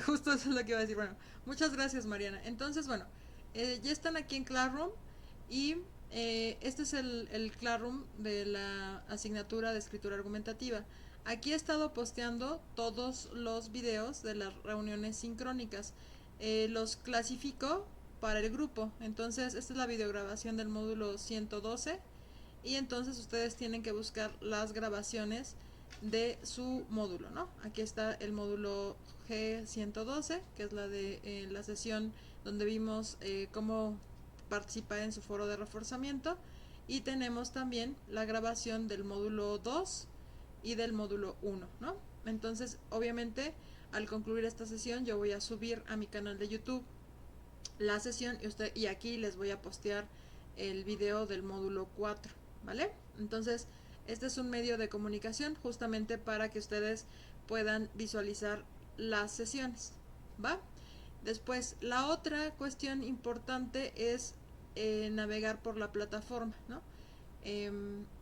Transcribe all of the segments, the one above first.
Justo eso es lo que iba a decir. Bueno, muchas gracias, Mariana. Entonces, bueno, ya están aquí en Classroom y este es el Classroom de la asignatura de escritura argumentativa. Aquí he estado posteando todos los videos de las reuniones sincrónicas. Los clasifico para el grupo. Entonces, esta es la videograbación del módulo 112 y entonces ustedes tienen que buscar las grabaciones de su módulo, ¿no? Aquí está el módulo G112, que es la de la sesión donde vimos cómo participar en su foro de reforzamiento, y tenemos también la grabación del módulo 2 y del módulo 1, ¿no? Entonces, obviamente, al concluir esta sesión, yo voy a subir a mi canal de YouTube la sesión y aquí les voy a postear el video del módulo 4, ¿vale? Entonces, este es un medio de comunicación justamente para que ustedes puedan visualizar las sesiones, ¿va? Después, la otra cuestión importante es navegar por la plataforma, ¿no?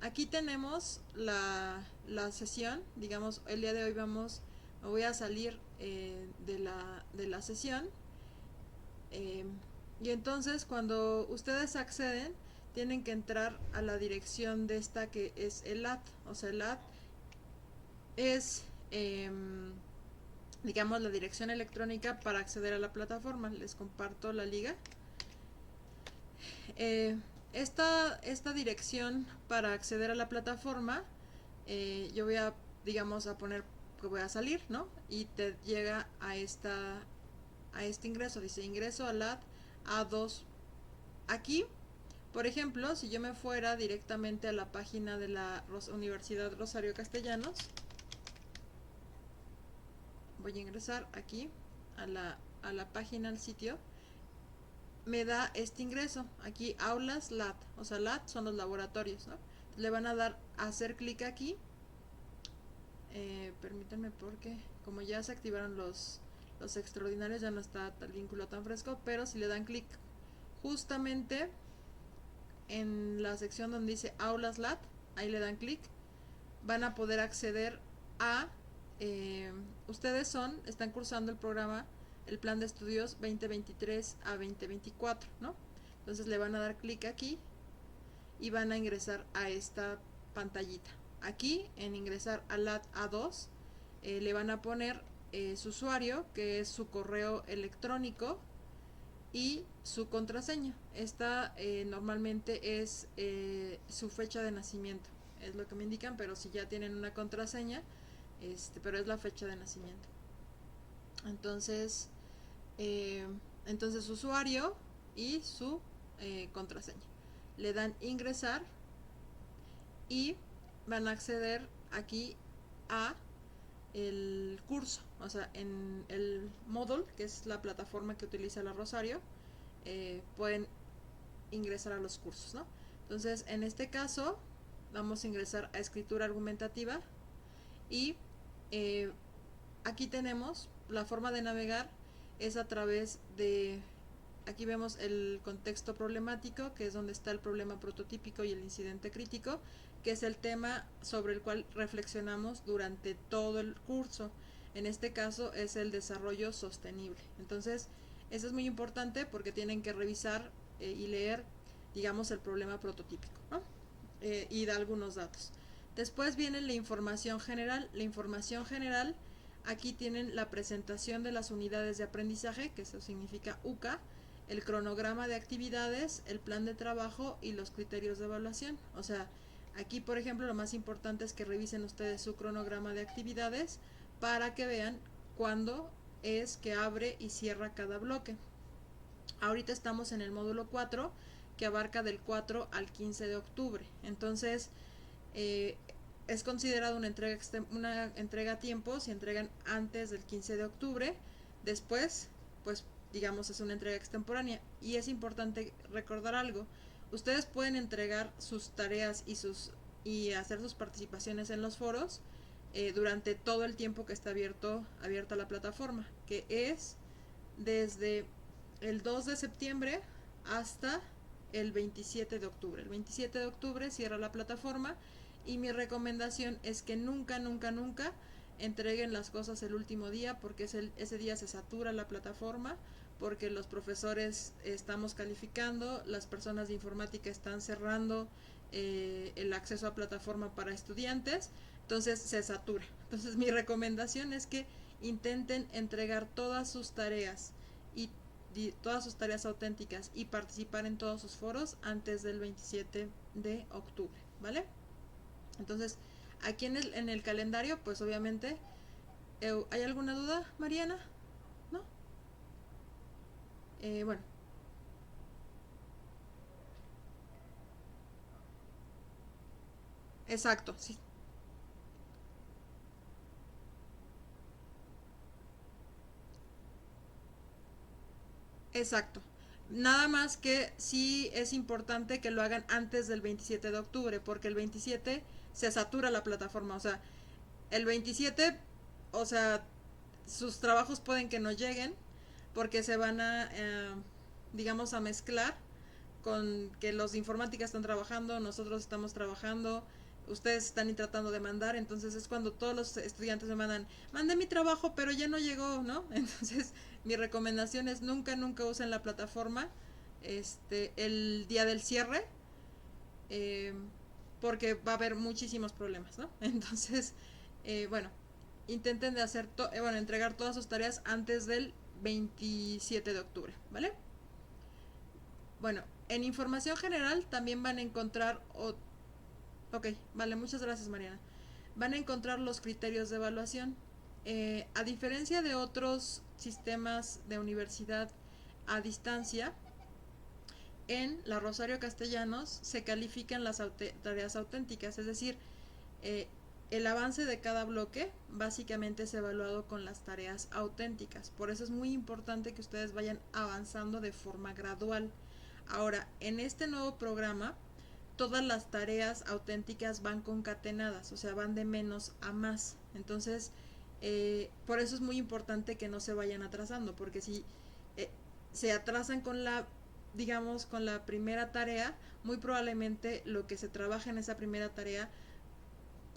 Aquí tenemos la sesión, digamos, el día de hoy me voy a salir de la sesión. Eh, y entonces cuando ustedes acceden, tienen que entrar a la dirección de esta que es el AT. O sea, el AT es, digamos, la dirección electrónica para acceder a la plataforma. Les comparto la liga. Eh, esta dirección para acceder a la plataforma, yo voy a, digamos, a poner que voy a salir, ¿no? Y te llega a este ingreso. Dice ingreso a la A2. Aquí, por ejemplo, si yo me fuera directamente a la página de la Universidad Rosario Castellanos, voy a ingresar aquí a la página, al sitio, me da este ingreso. Aquí aulas LAT, o sea, LAT son los laboratorios, ¿no? Le van a dar a hacer clic aquí. Permítanme porque como ya se activaron los extraordinarios, ya no está el vínculo tan fresco, pero si le dan clic justamente en la sección donde dice aulas LAT, ahí le dan clic, van a poder acceder a ustedes están cursando el programa, el plan de estudios 2023 a 2024, ¿no? Entonces le van a dar clic aquí y van a ingresar a esta pantallita. Aquí en ingresar a la A2 le van a poner su usuario, que es su correo electrónico, y su contraseña. Esta normalmente es su fecha de nacimiento, es lo que me indican, pero si ya tienen una contraseña, pero es la fecha de nacimiento. Entonces, eh, entonces usuario y su contraseña. Le dan ingresar y van a acceder aquí a el curso, o sea, en el Moodle, que es la plataforma que utiliza la Rosario, pueden ingresar a los cursos, ¿no? Entonces, en este caso, vamos a ingresar a escritura argumentativa y eh, aquí tenemos la forma de navegar es a través de, aquí vemos el contexto problemático, que es donde está el problema prototípico y el incidente crítico, que es el tema sobre el cual reflexionamos durante todo el curso. En este caso es el desarrollo sostenible. Entonces, eso es muy importante porque tienen que revisar y leer, digamos, el problema prototípico, ¿no? Y da algunos datos. Después viene la información general. La información general, aquí tienen la presentación de las unidades de aprendizaje, que eso significa UCA, el cronograma de actividades, el plan de trabajo y los criterios de evaluación. O sea, aquí por ejemplo lo más importante es que revisen ustedes su cronograma de actividades para que vean cuándo es que abre y cierra cada bloque. Ahorita estamos en el módulo 4, que abarca del 4 al 15 de octubre. Entonces, eh, es considerado una entrega a tiempo si entregan antes del 15 de octubre. Después, pues digamos, es una entrega extemporánea. Y es importante recordar algo. Ustedes pueden entregar sus tareas y hacer sus participaciones en los foros durante todo el tiempo que está abierta la plataforma, que es desde el 2 de septiembre hasta el 27 de octubre. El 27 de octubre cierra la plataforma y mi recomendación es que nunca, nunca, nunca entreguen las cosas el último día porque ese día se satura la plataforma, porque los profesores estamos calificando, las personas de informática están cerrando el acceso a plataforma para estudiantes, entonces se satura. Entonces mi recomendación es que intenten entregar todas sus tareas y todas sus tareas auténticas y participar en todos sus foros antes del 27 de octubre, ¿vale? Entonces, aquí en el calendario, pues obviamente, ¿hay alguna duda, Mariana? ¿No? Bueno, exacto, sí, exacto. Nada más que sí es importante que lo hagan antes del 27 de octubre, porque el 27 se satura la plataforma. O sea, el 27, o sea, sus trabajos pueden que no lleguen, porque se van a, digamos, a mezclar con que los de informática están trabajando, nosotros estamos trabajando, ustedes están tratando de mandar, entonces es cuando todos los estudiantes me mandan, mandé mi trabajo pero ya no llegó, ¿no? Entonces mi recomendación es nunca usen la plataforma el día del cierre, eh, porque va a haber muchísimos problemas, ¿no? Entonces, bueno, intenten de hacer, bueno, entregar todas sus tareas antes del 27 de octubre, ¿vale? Bueno, en información general también van a encontrar... ok, vale, muchas gracias Mariana. Van a encontrar los criterios de evaluación. A diferencia de otros sistemas de universidad a distancia, en la Rosario Castellanos se califican las tareas auténticas, es decir, eh, el avance de cada bloque básicamente es evaluado con las tareas auténticas. Por eso es muy importante que ustedes vayan avanzando de forma gradual. Ahora, en este nuevo programa, todas las tareas auténticas van concatenadas, o sea, van de menos a más. Entonces, por eso es muy importante que no se vayan atrasando, porque si eh, se atrasan con la, digamos, con la primera tarea, muy probablemente lo que se trabaja en esa primera tarea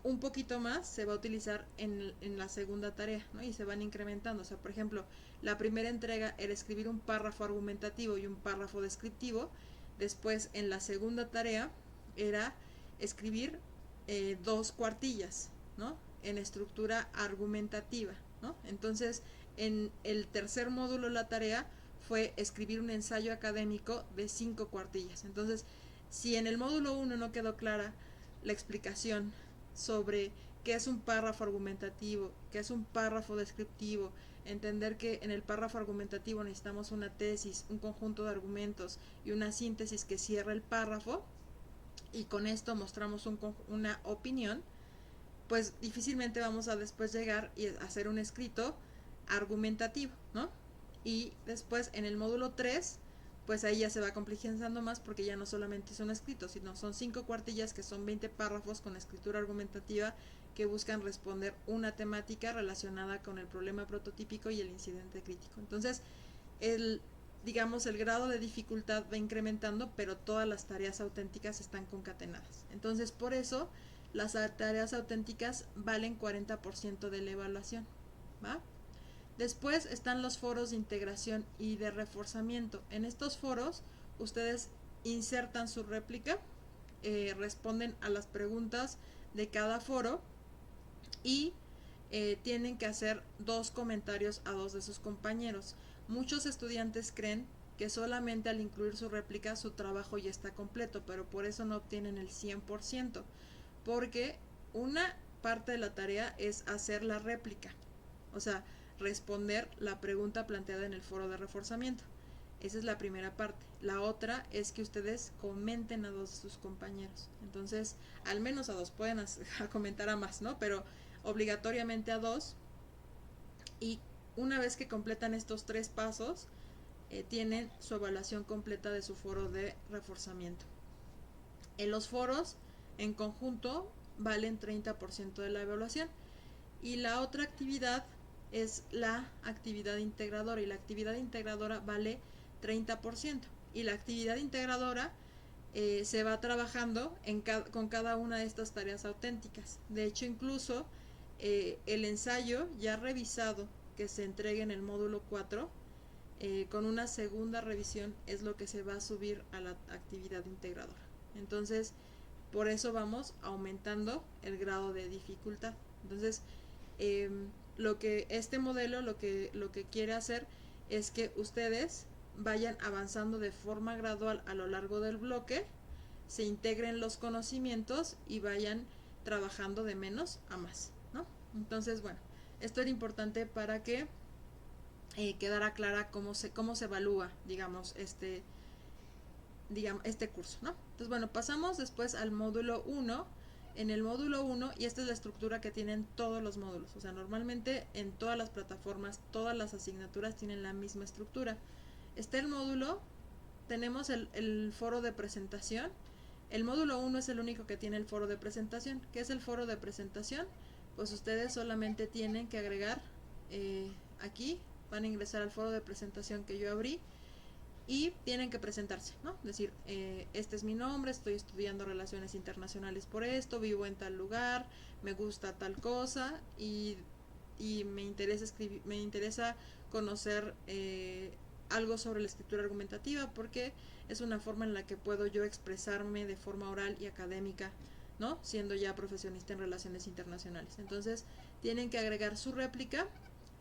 un poquito más se va a utilizar en la segunda tarea, ¿no? Y se van incrementando. O sea, por ejemplo, la primera entrega era escribir un párrafo argumentativo y un párrafo descriptivo. Después, en la segunda tarea, era escribir dos cuartillas, ¿no? En estructura argumentativa, ¿no? Entonces, en el tercer módulo la tarea fue escribir un ensayo académico de 5 cuartillas. Entonces, si en el módulo 1 no quedó clara la explicación sobre qué es un párrafo argumentativo, qué es un párrafo descriptivo, entender que en el párrafo argumentativo necesitamos una tesis, un conjunto de argumentos y una síntesis que cierre el párrafo, y con esto mostramos una opinión, pues difícilmente vamos a después llegar y hacer un escrito argumentativo, ¿no? Y después en el módulo 3, pues ahí ya se va complejizando más porque ya no solamente son escritos, sino son 5 cuartillas que son 20 párrafos con escritura argumentativa que buscan responder una temática relacionada con el problema prototípico y el incidente crítico. Entonces, digamos, el grado de dificultad va incrementando, pero todas las tareas auténticas están concatenadas. Entonces, por eso las tareas auténticas valen 40% de la evaluación, ¿va? Después están los foros de integración y de reforzamiento. En estos foros ustedes insertan su réplica, responden a las preguntas de cada foro y tienen que hacer 2 comentarios a 2 de sus compañeros. Muchos estudiantes creen que solamente al incluir su réplica su trabajo ya está completo, pero por eso no obtienen el 100%, porque una parte de la tarea es hacer la réplica, o sea, responder la pregunta planteada en el foro de reforzamiento. Esa es la primera parte. La otra es que ustedes comenten a 2 de sus compañeros. Entonces, al menos a 2, pueden comentar a más, ¿no? Pero obligatoriamente a 2. Y una vez que completan estos 3 pasos, tienen su evaluación completa de su foro de reforzamiento. En los foros, en conjunto, valen 30% de la evaluación. Y la otra actividad es la actividad integradora, y la actividad integradora vale 30%. Y la actividad integradora se va trabajando con cada una de estas tareas auténticas. De hecho, incluso el ensayo ya revisado que se entregue en el módulo 4, con una segunda revisión es lo que se va a subir a la actividad integradora. Entonces, por eso vamos aumentando el grado de dificultad. Entonces, lo que este modelo lo que quiere hacer es que ustedes vayan avanzando de forma gradual a lo largo del bloque, se integren los conocimientos y vayan trabajando de menos a más, ¿no? Entonces, bueno, esto era importante para que quedara clara cómo se evalúa, digamos, este curso, ¿no? Entonces, bueno, pasamos después al módulo 1. En el módulo 1, y esta es la estructura que tienen todos los módulos, o sea, normalmente en todas las plataformas, todas las asignaturas tienen la misma estructura. Está el módulo, tenemos el foro de presentación. El módulo 1 es el único que tiene el foro de presentación. ¿Qué es el foro de presentación? Pues ustedes solamente tienen que agregar aquí, van a ingresar al foro de presentación que yo abrí y tienen que presentarse, ¿no? Decir, este es mi nombre, estoy estudiando relaciones internacionales por esto, vivo en tal lugar, me gusta tal cosa y me interesa conocer algo sobre la escritura argumentativa porque es una forma en la que puedo yo expresarme de forma oral y académica, ¿no? Siendo ya profesionista en relaciones internacionales. Entonces, tienen que agregar su réplica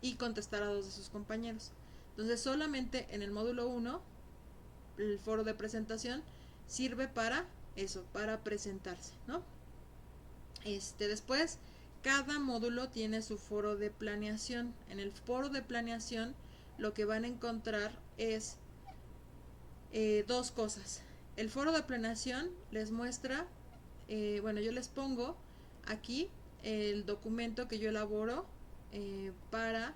y contestar a 2 de sus compañeros. Entonces, solamente en el módulo 1 el foro de presentación sirve para eso, para presentarse, ¿no? Después, cada módulo tiene su foro de planeación. En el foro de planeación lo que van a encontrar es 2 cosas. El foro de planeación les muestra, bueno, yo les pongo aquí el documento que yo elaboro para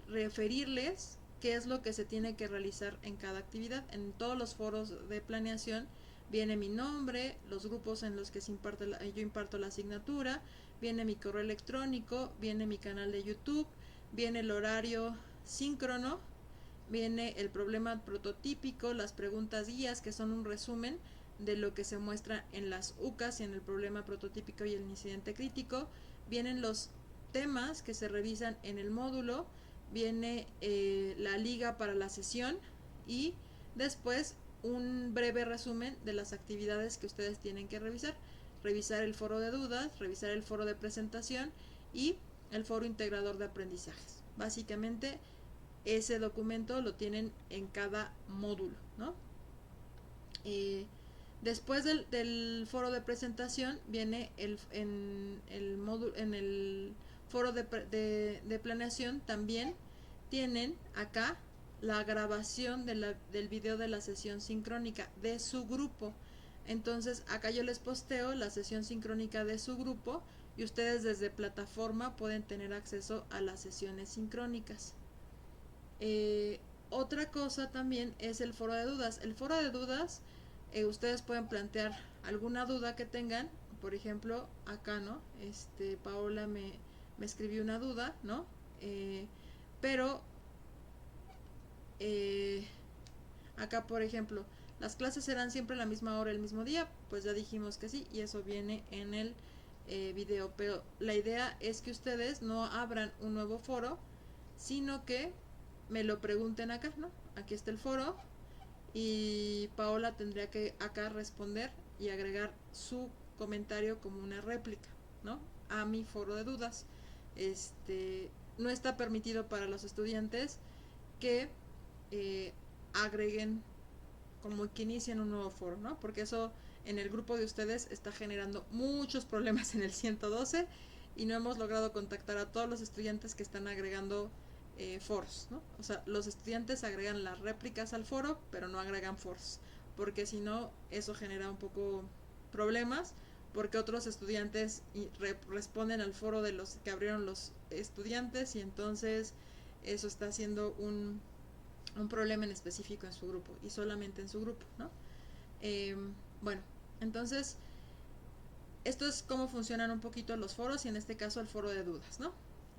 referirles qué es lo que se tiene que realizar en cada actividad. En todos los foros de planeación viene mi nombre, los grupos en los que yo imparto la asignatura, viene mi correo electrónico, viene mi canal de YouTube, viene el horario síncrono, viene el problema prototípico, las preguntas guías, que son un resumen de lo que se muestra en las UCAS y en el problema prototípico y el incidente crítico, vienen los temas que se revisan en el módulo, viene la liga para la sesión y después un breve resumen de las actividades que ustedes tienen que revisar. Revisar el foro de dudas, revisar el foro de presentación y el foro integrador de aprendizajes. Básicamente ese documento lo tienen en cada módulo, ¿no? Después del foro de presentación viene en el foro de planeación también tienen acá la grabación del video de la sesión sincrónica de su grupo. Entonces acá yo les posteo la sesión sincrónica de su grupo y ustedes desde plataforma pueden tener acceso a las sesiones sincrónicas. Otra cosa también es el foro de dudas. El foro de dudas, ustedes pueden plantear alguna duda que tengan. Por ejemplo, acá, ¿no? Paola me escribió una duda, ¿no? Pero acá, por ejemplo, las clases serán siempre a la misma hora, el mismo día. Pues ya dijimos que sí, y eso viene en el video. Pero la idea es que ustedes no abran un nuevo foro, sino que me lo pregunten acá, ¿no? Aquí está el foro y Paola tendría que acá responder y agregar su comentario como una réplica, ¿no? A mi foro de dudas. No está permitido para los estudiantes que agreguen como que inicien un nuevo foro, ¿no? Porque eso en el grupo de ustedes está generando muchos problemas en el 112 y no hemos logrado contactar a todos los estudiantes que están agregando foros, ¿no? O sea, los estudiantes agregan las réplicas al foro, pero no agregan foros, porque si no, eso genera un poco problemas, porque otros estudiantes responden al foro de los que abrieron los estudiantes y entonces eso está haciendo un problema en específico en su grupo y solamente en su grupo, ¿no? Bueno, entonces esto es cómo funcionan un poquito los foros y en este caso el foro de dudas, ¿no?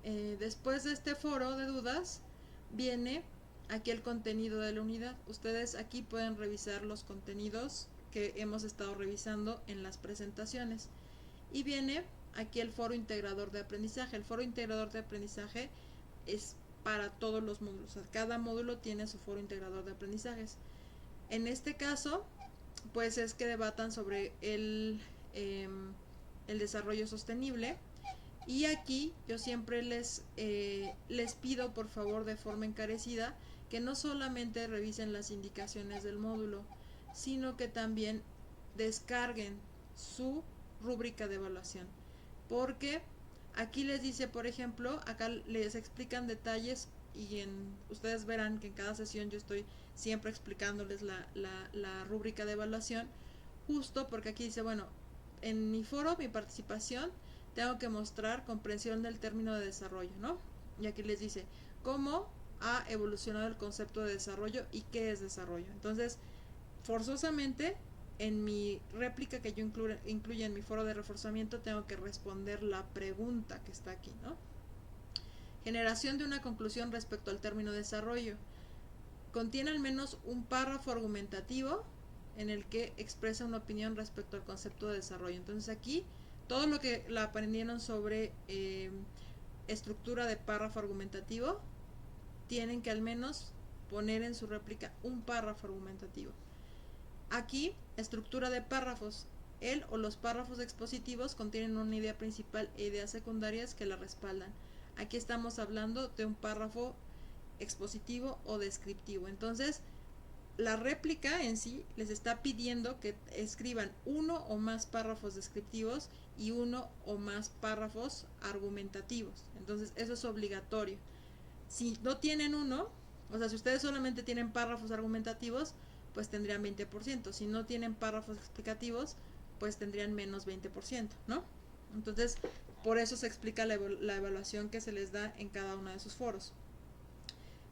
Después de este foro de dudas viene aquí el contenido de la unidad. Ustedes aquí pueden revisar los contenidos que hemos estado revisando en las presentaciones y viene aquí el foro integrador de aprendizaje. El foro integrador de aprendizaje es para todos los módulos. O sea, cada módulo tiene su foro integrador de aprendizajes. En este caso, pues es que debatan sobre el desarrollo sostenible. Y aquí yo siempre les pido por favor de forma encarecida que no solamente revisen las indicaciones del módulo, sino que también descarguen su rúbrica de evaluación. Porque aquí les dice, por ejemplo, acá les explican detalles y ustedes verán que en cada sesión yo estoy siempre explicándoles la rúbrica de evaluación, justo porque aquí dice, bueno, en mi foro, mi participación, tengo que mostrar comprensión del término de desarrollo, ¿no? Y aquí les dice cómo ha evolucionado el concepto de desarrollo y qué es desarrollo. Entonces, forzosamente, en mi réplica que yo incluya en mi foro de reforzamiento, tengo que responder la pregunta que está aquí, ¿no? Generación de una conclusión respecto al término desarrollo. Contiene al menos un párrafo argumentativo en el que expresa una opinión respecto al concepto de desarrollo. Entonces aquí todo lo que la aprendieron sobre estructura de párrafo argumentativo, tienen que al menos poner en su réplica un párrafo argumentativo. Aquí, estructura de párrafos. El o los párrafos expositivos contienen una idea principal e ideas secundarias que la respaldan. Aquí estamos hablando de un párrafo expositivo o descriptivo. Entonces, la réplica en sí les está pidiendo que escriban uno o más párrafos descriptivos y uno o más párrafos argumentativos. Entonces, eso es obligatorio. Si no tienen uno, o sea, si ustedes solamente tienen párrafos argumentativos, pues tendrían 20%. Si no tienen párrafos explicativos, pues tendrían menos 20%, ¿no? Entonces, por eso se explica la evaluación que se les da en cada uno de sus foros.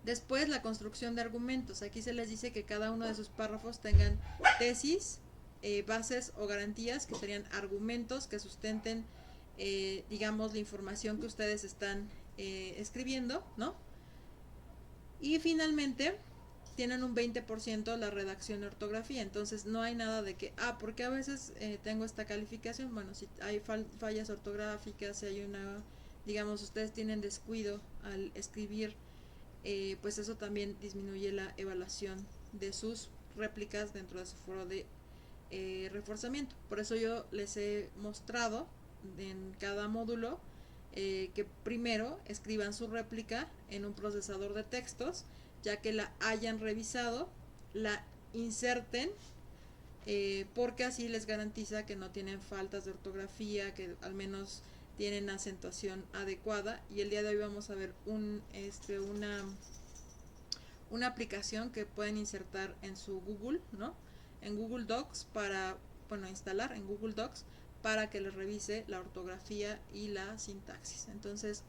Después, la construcción de argumentos. Aquí se les dice que cada uno de sus párrafos tengan tesis, bases o garantías, que serían argumentos que sustenten, digamos, la información que ustedes están escribiendo, ¿no? Y finalmente, tienen un 20% la redacción y ortografía. Entonces, no hay nada de que, porque a veces tengo esta calificación. Bueno, si hay fallas ortográficas, si hay digamos, ustedes tienen descuido al escribir, pues eso también disminuye la evaluación de sus réplicas dentro de su foro de reforzamiento. Por eso yo les he mostrado en cada módulo que primero escriban su réplica en un procesador de textos, ya que la hayan revisado, la inserten, porque así les garantiza que no tienen faltas de ortografía, que al menos tienen acentuación adecuada. Y el día de hoy vamos a ver una aplicación que pueden insertar en su Google, ¿no? En Google Docs instalar en Google Docs para que les revise la ortografía y la sintaxis. Entonces,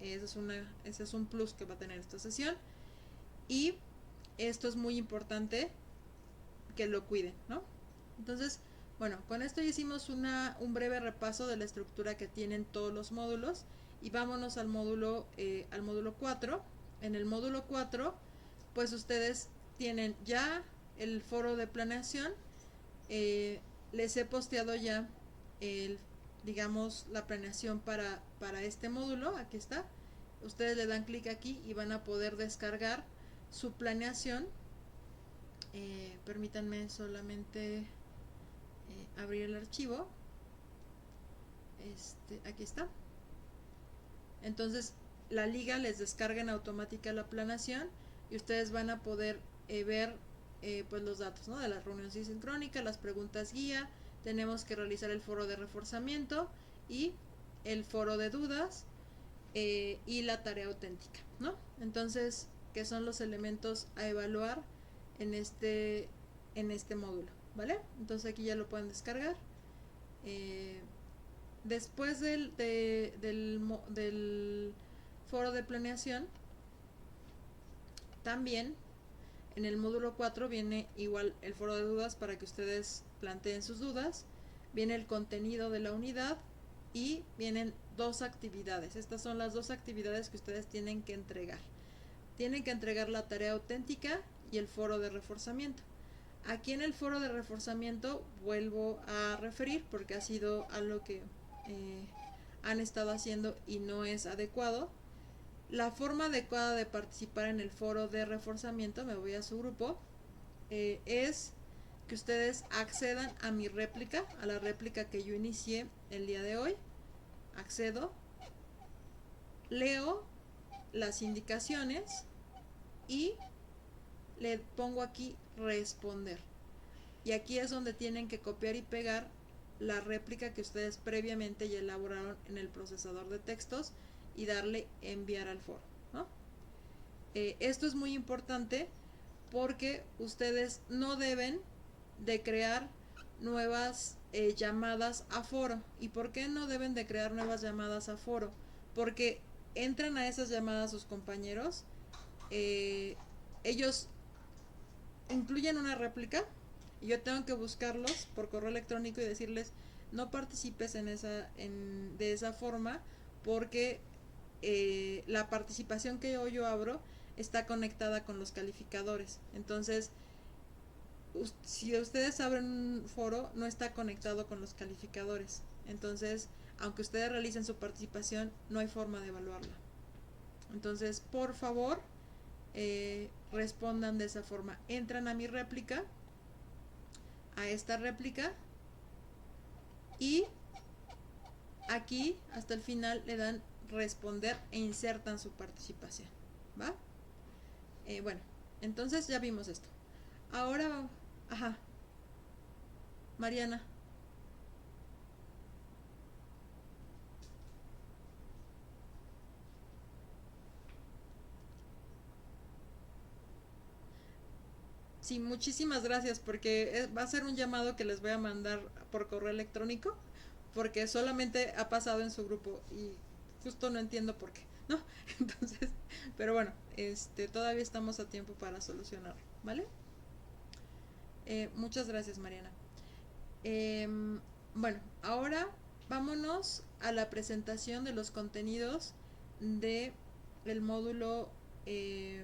ese es un plus que va a tener esta sesión. Y esto es muy importante que lo cuiden, ¿no? Entonces, bueno, con esto ya hicimos un breve repaso de la estructura que tienen todos los módulos. Y vámonos al módulo 4. En el módulo 4, pues ustedes tienen ya el foro de planeación. Les he posteado ya digamos, la planeación para este módulo. Aquí está. Ustedes le dan clic aquí y van a poder descargar su planeación. Permítanme solamente abrir el archivo. Aquí está. Entonces, la liga les descarga en automática la planeación y ustedes van a poder ver pues los datos, ¿no? De las reuniones sincrónicas, las preguntas guía. Tenemos que realizar el foro de reforzamiento y el foro de dudas y la tarea auténtica, ¿no? Entonces, ¿qué son los elementos a evaluar en este módulo? ¿Vale? Entonces aquí ya lo pueden descargar. Después del foro de planeación, también en el módulo 4 viene igual el foro de dudas para que ustedes planteen sus dudas. Viene el contenido de la unidad y vienen 2 actividades. Estas son las 2 actividades que ustedes tienen que entregar. Tienen que entregar la tarea auténtica y el foro de reforzamiento. Aquí en el foro de reforzamiento vuelvo a referir porque ha sido algo que han estado haciendo y no es adecuado. La forma adecuada de participar en el foro de reforzamiento, me voy a su grupo, es que ustedes accedan a mi réplica, a la réplica que yo inicié el día de hoy. Accedo, leo las indicaciones y le pongo aquí responder. Y aquí es donde tienen que copiar y pegar la réplica que ustedes previamente ya elaboraron en el procesador de textos y darle enviar al foro, ¿no? Esto es muy importante porque ustedes no deben de crear nuevas llamadas a foro. ¿Y por qué no deben de crear nuevas llamadas a foro? Porque entran a esas llamadas sus compañeros, ellos incluyen una réplica y yo tengo que buscarlos por correo electrónico y decirles no participes de esa forma porque la participación que yo abro está conectada con los calificadores. Entonces, si ustedes abren un foro, no está conectado con los calificadores. Entonces, aunque ustedes realicen su participación, no hay forma de evaluarla. Entonces, por favor, respondan de esa forma. Entran a mi réplica, a esta réplica, y aquí hasta el final le dan responder e insertan su participación. ¿Va? Bueno, entonces ya vimos esto. Ahora, ajá, Mariana. Sí, muchísimas gracias porque va a ser un llamado que les voy a mandar por correo electrónico porque solamente ha pasado en su grupo y justo no entiendo por qué, ¿no? Entonces, pero bueno, todavía estamos a tiempo para solucionarlo, ¿vale? Muchas gracias, Mariana. Bueno, ahora vámonos a la presentación de los contenidos de el módulo eh,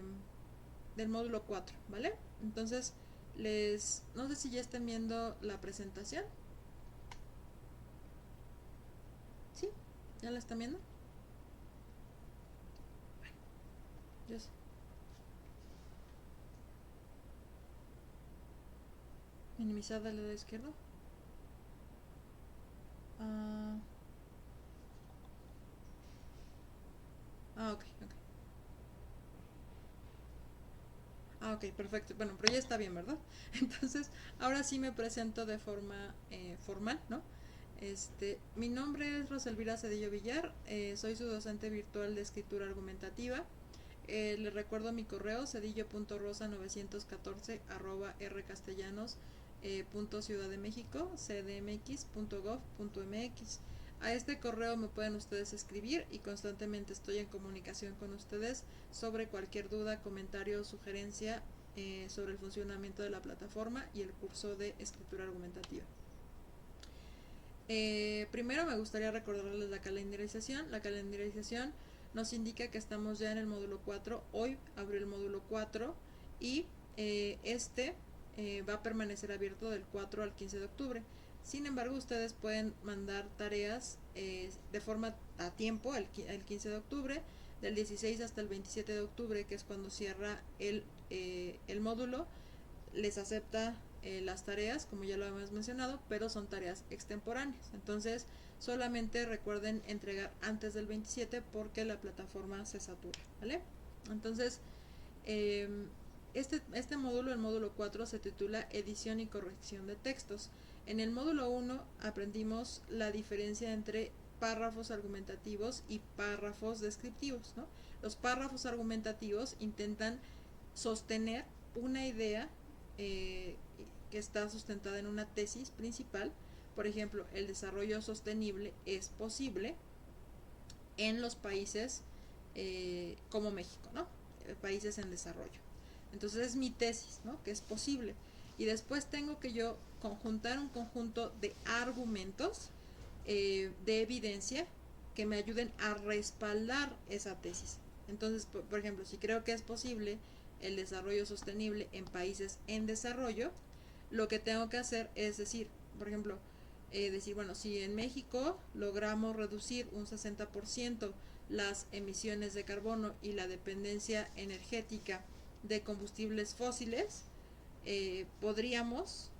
del módulo 4, ¿vale? Entonces, no sé si ya están viendo la presentación. ¿Sí? ¿Ya la están viendo? Bueno, yo sé. Minimizada al lado izquierdo. Ah, ok, ok. Ok, perfecto. Bueno, pero ya está bien, ¿verdad? Entonces, ahora sí me presento de forma formal, ¿no? Mi nombre es Roselvira Cedillo Villar, soy su docente virtual de escritura argumentativa. Les recuerdo mi correo cedillo.rosa914 rcastellanos.ciudad de México cdmx.gov.mx. A este correo me pueden ustedes escribir y constantemente estoy en comunicación con ustedes sobre cualquier duda, comentario o sugerencia sobre el funcionamiento de la plataforma y el curso de escritura argumentativa. Primero me gustaría recordarles la calendarización. La calendarización nos indica que estamos ya en el módulo 4. Hoy abrió el módulo 4 y va a permanecer abierto del 4 al 15 de octubre. Sin embargo, ustedes pueden mandar tareas de forma a tiempo el 15 de octubre, del 16 hasta el 27 de octubre, que es cuando cierra el módulo. Les acepta las tareas, como ya lo hemos mencionado, pero son tareas extemporáneas. Entonces, solamente recuerden entregar antes del 27 porque la plataforma se satura, ¿vale? Entonces, este módulo, el módulo 4, se titula Edición y corrección de textos. En el módulo 1 aprendimos la diferencia entre párrafos argumentativos y párrafos descriptivos, ¿no? Los párrafos argumentativos intentan sostener una idea que está sustentada en una tesis principal. Por ejemplo, el desarrollo sostenible es posible en los países como México, ¿no? Países en desarrollo. Entonces es mi tesis, ¿no? Que es posible. Y después tengo que yo conjuntar un conjunto de argumentos de evidencia que me ayuden a respaldar esa tesis. Entonces, por ejemplo, si creo que es posible el desarrollo sostenible en países en desarrollo, lo que tengo que hacer es decir, por ejemplo, decir, bueno, si en México logramos reducir un 60% las emisiones de carbono y la dependencia energética de combustibles fósiles, podríamos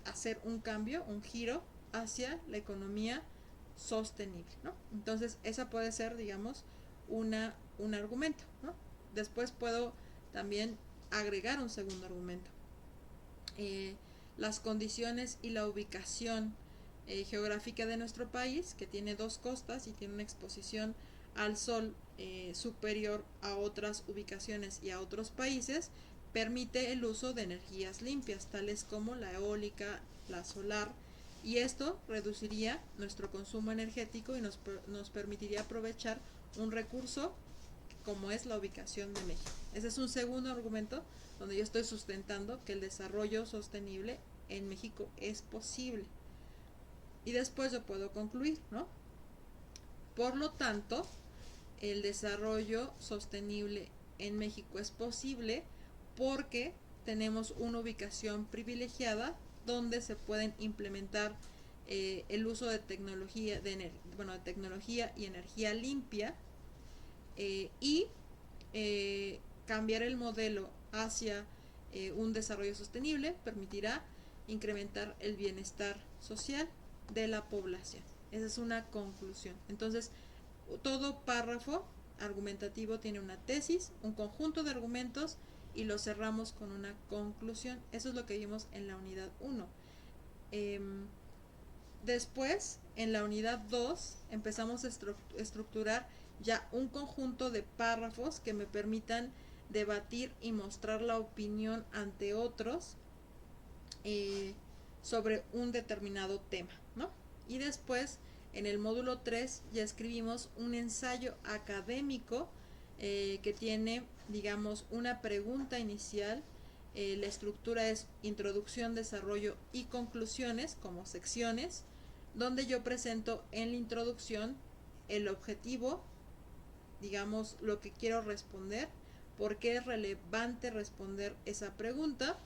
hacer un cambio, un giro hacia la economía sostenible, ¿no? Entonces, esa puede ser, digamos, un argumento, ¿no? Después puedo también agregar un segundo argumento. Las condiciones y la ubicación geográfica de nuestro país, que tiene dos costas y tiene una exposición al sol superior a otras ubicaciones y a otros países, permite el uso de energías limpias, tales como la eólica, la solar, y esto reduciría nuestro consumo energético y nos permitiría aprovechar un recurso como es la ubicación de México. Ese es un segundo argumento donde yo estoy sustentando que el desarrollo sostenible en México es posible. Y después yo puedo concluir, ¿no? Por lo tanto, el desarrollo sostenible en México es posible porque tenemos una ubicación privilegiada donde se pueden implementar el uso de tecnología, de tecnología y energía limpia, y cambiar el modelo hacia un desarrollo sostenible permitirá incrementar el bienestar social de la población. Esa es una conclusión. Entonces, todo párrafo argumentativo tiene una tesis, un conjunto de argumentos y lo cerramos con una conclusión. Eso es lo que vimos en la unidad 1. Después, en la unidad 2, empezamos a estructurar ya un conjunto de párrafos que me permitan debatir y mostrar la opinión ante otros sobre un determinado tema, ¿no? Y después, en el módulo 3, ya escribimos un ensayo académico que tiene, digamos, una pregunta inicial. La estructura es introducción, desarrollo y conclusiones como secciones, donde yo presento en la introducción el objetivo, digamos, lo que quiero responder, por qué es relevante responder esa pregunta.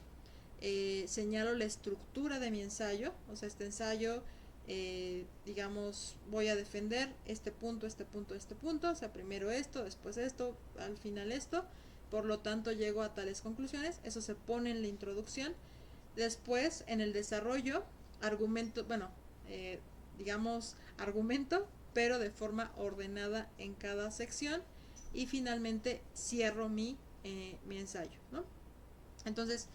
Señalo la estructura de mi ensayo, o sea, este ensayo, digamos, voy a defender este punto, este punto, este punto, o sea, primero esto, después esto, al final esto, por lo tanto llego a tales conclusiones, eso se pone en la introducción. Después, en el desarrollo, argumento, digamos, argumento, pero de forma ordenada en cada sección, y finalmente cierro mi ensayo, ¿no? Entonces,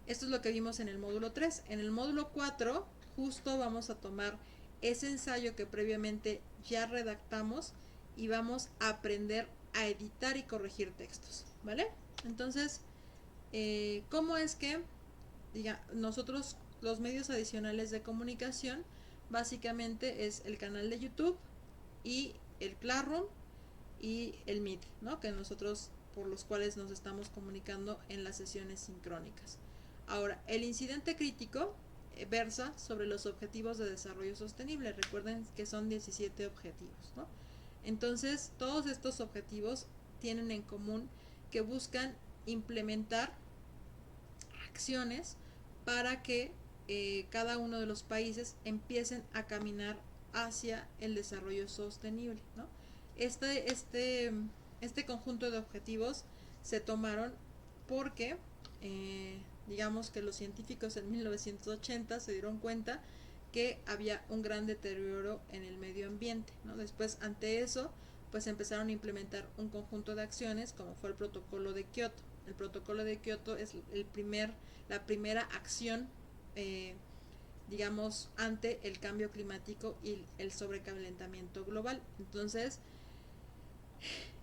esto es lo que vimos en el módulo 3. En el módulo 4, justo vamos a tomar ese ensayo que previamente ya redactamos y vamos a aprender a editar y corregir textos, ¿vale? Entonces, ¿cómo es que nosotros, los medios adicionales de comunicación, básicamente es el canal de YouTube y el Classroom y el Meet, ¿no? Que nosotros, por los cuales nos estamos comunicando en las sesiones sincrónicas. Ahora, el incidente crítico versa sobre los objetivos de desarrollo sostenible. Recuerden que son 17 objetivos, ¿no? Entonces, todos estos objetivos tienen en común que buscan implementar acciones para que cada uno de los países empiecen a caminar hacia el desarrollo sostenible, ¿no? Este conjunto de objetivos se tomaron porque digamos que los científicos en 1980 se dieron cuenta que había un gran deterioro en el medio ambiente, ¿no? Después, ante eso, pues empezaron a implementar un conjunto de acciones como fue el protocolo de Kioto. El protocolo de Kioto es la primera acción, digamos, ante el cambio climático y el sobrecalentamiento global. Entonces,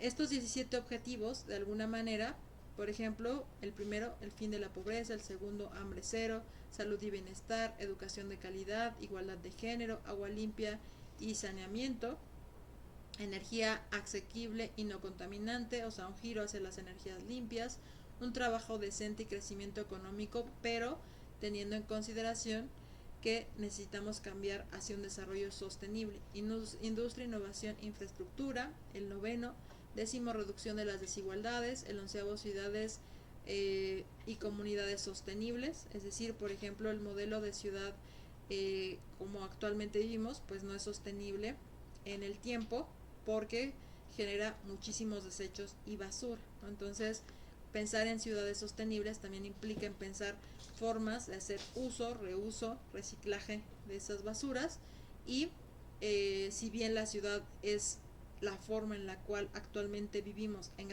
estos 17 objetivos, de alguna manera, por ejemplo, el primero, el fin de la pobreza; el segundo, hambre cero; salud y bienestar; educación de calidad; igualdad de género; agua limpia y saneamiento; energía asequible y no contaminante, o sea, un giro hacia las energías limpias; un trabajo decente y crecimiento económico, pero teniendo en consideración que necesitamos cambiar hacia un desarrollo sostenible; industria, innovación, infraestructura; el noveno, 10º, reducción de las desigualdades; el 11º, ciudades y comunidades sostenibles, es decir, por ejemplo, el modelo de ciudad como actualmente vivimos, pues no es sostenible en el tiempo porque genera muchísimos desechos y basura, ¿no? Entonces, pensar en ciudades sostenibles también implica en pensar formas de hacer uso, reuso, reciclaje de esas basuras y si bien la ciudad es la forma en la cual actualmente vivimos en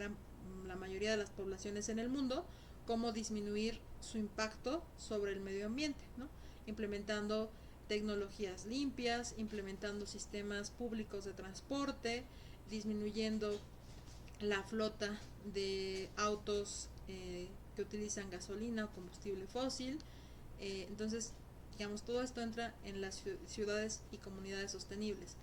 la mayoría de las poblaciones en el mundo, cómo disminuir su impacto sobre el medio ambiente, ¿no? Implementando tecnologías limpias, implementando sistemas públicos de transporte, disminuyendo la flota de autos que utilizan gasolina o combustible fósil. Entonces, digamos, todo esto entra en las ciudades y comunidades sostenibles.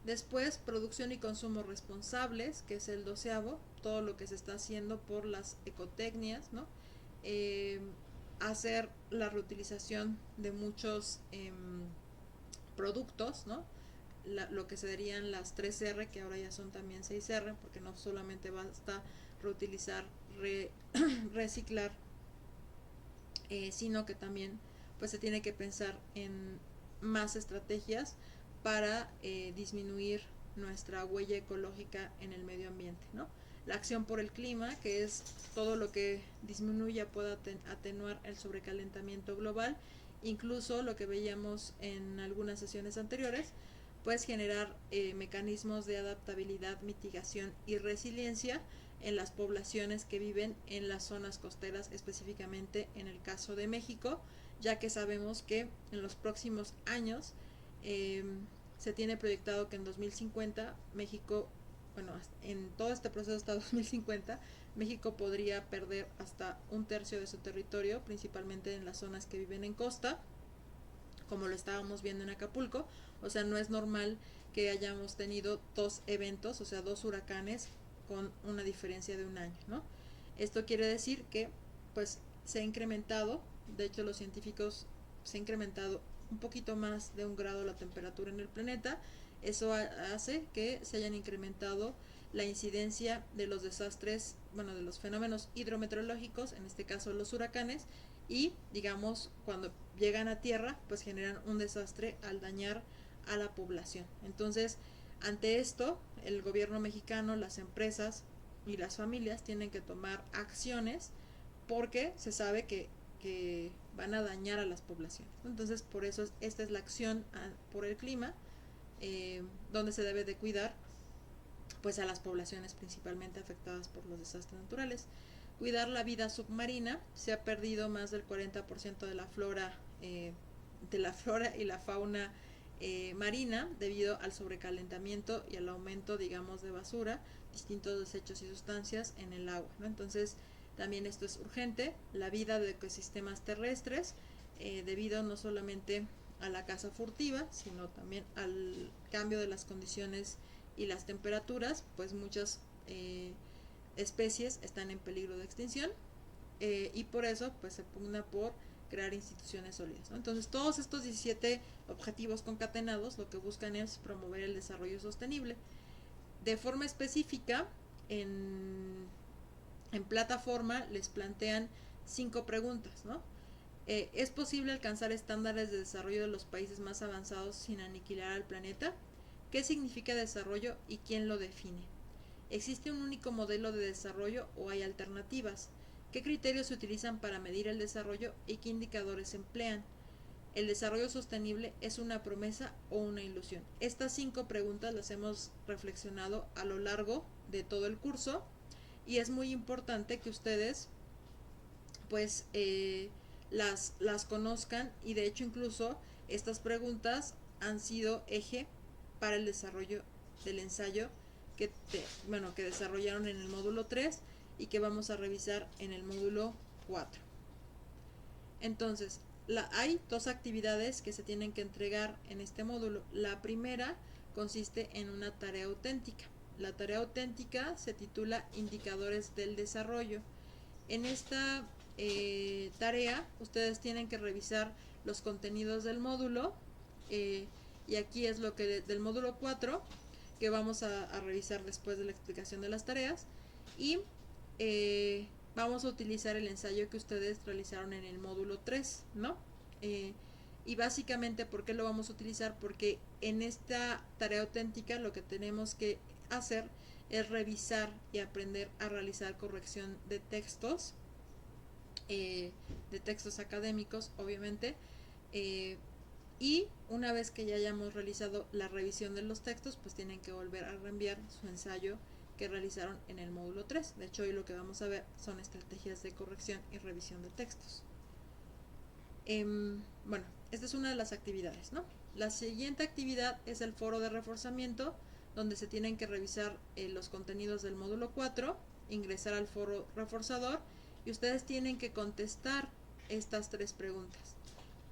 Después, producción y consumo responsables, que es el 12º, todo lo que se está haciendo por las ecotecnias, ¿no? Eh, hacer la reutilización de muchos productos, ¿no? Lo que serían las 3R, que ahora ya son también 6R, porque no solamente basta reutilizar, reciclar, sino que también pues se tiene que pensar en más estrategias para disminuir nuestra huella ecológica en el medio ambiente, ¿no? La acción por el clima, que es todo lo que disminuya, pueda atenuar el sobrecalentamiento global, incluso lo que veíamos en algunas sesiones anteriores, pues generar mecanismos de adaptabilidad, mitigación y resiliencia en las poblaciones que viven en las zonas costeras, específicamente en el caso de México, ya que sabemos que en los próximos años se tiene proyectado que en 2050 México, bueno, en todo este proceso hasta 2050, México podría perder hasta 1/3 de su territorio, principalmente en las zonas que viven en costa, como lo estábamos viendo en Acapulco. O sea, no es normal que hayamos tenido 2 eventos, o sea, 2 huracanes con una diferencia de un año, ¿no? Esto quiere decir que pues se ha incrementado, de hecho los científicos se ha incrementado un poquito más de 1 grado la temperatura en el planeta. Eso hace que se hayan incrementado la incidencia de los desastres, bueno, de los fenómenos hidrometeorológicos, en este caso los huracanes, y digamos cuando llegan a tierra pues generan un desastre al dañar a la población. Entonces, ante esto, el gobierno mexicano, las empresas y las familias tienen que tomar acciones porque se sabe que van a dañar a las poblaciones. Entonces, por eso esta es la acción por el clima, donde se debe de cuidar pues a las poblaciones principalmente afectadas por los desastres naturales. Cuidar la vida submarina. Se ha perdido más del 40% de la flora y la fauna marina debido al sobrecalentamiento y al aumento, digamos, de basura, distintos desechos y sustancias en el agua, ¿no? Entonces, también esto es urgente. La vida de ecosistemas terrestres, debido no solamente a la caza furtiva, sino también al cambio de las condiciones y las temperaturas, pues muchas especies están en peligro de extinción, y por eso pues se pugna por crear instituciones sólidas, ¿no? Entonces todos estos 17 objetivos concatenados lo que buscan es promover el desarrollo sostenible. De forma específica, en plataforma les plantean 5 preguntas, ¿no? ¿Es posible alcanzar estándares de desarrollo de los países más avanzados sin aniquilar al planeta? ¿Qué significa desarrollo y quién lo define? ¿Existe un único modelo de desarrollo o hay alternativas? ¿Qué criterios se utilizan para medir el desarrollo y qué indicadores se emplean? ¿El desarrollo sostenible es una promesa o una ilusión? Estas 5 preguntas las hemos reflexionado a lo largo de todo el curso y es muy importante que ustedes pues las conozcan, y de hecho incluso estas preguntas han sido eje para el desarrollo del ensayo que desarrollaron en el módulo 3 y que vamos a revisar en el módulo 4. Entonces, hay 2 actividades que se tienen que entregar en este módulo. La primera consiste en una tarea auténtica. La tarea auténtica se titula Indicadores del Desarrollo. En esta tarea ustedes tienen que revisar los contenidos del módulo, y aquí es lo que del módulo 4 que vamos a revisar después de la explicación de las tareas, y vamos a utilizar el ensayo que ustedes realizaron en el módulo 3, ¿no? Y básicamente, ¿por qué lo vamos a utilizar? Porque en esta tarea auténtica lo que tenemos que hacer es revisar y aprender a realizar corrección de textos académicos, obviamente, y una vez que ya hayamos realizado la revisión de los textos, pues tienen que volver a reenviar su ensayo que realizaron en el módulo 3. De hecho, hoy lo que vamos a ver son estrategias de corrección y revisión de textos. Bueno, esta es una de las actividades, ¿no? La siguiente actividad es el foro de reforzamiento, donde se tienen que revisar los contenidos del módulo 4, ingresar al foro reforzador y ustedes tienen que contestar estas 3 preguntas.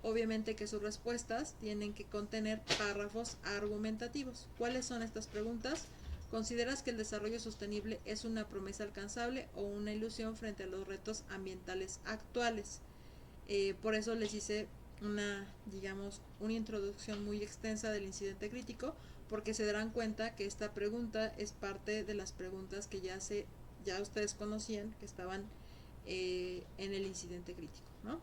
Obviamente que sus respuestas tienen que contener párrafos argumentativos. ¿Cuáles son estas preguntas? ¿Consideras que el desarrollo sostenible es una promesa alcanzable o una ilusión frente a los retos ambientales actuales? Por eso les hice una introducción muy extensa del incidente crítico, porque se darán cuenta que esta pregunta es parte de las preguntas que ya ustedes conocían, que estaban en el incidente crítico, ¿no?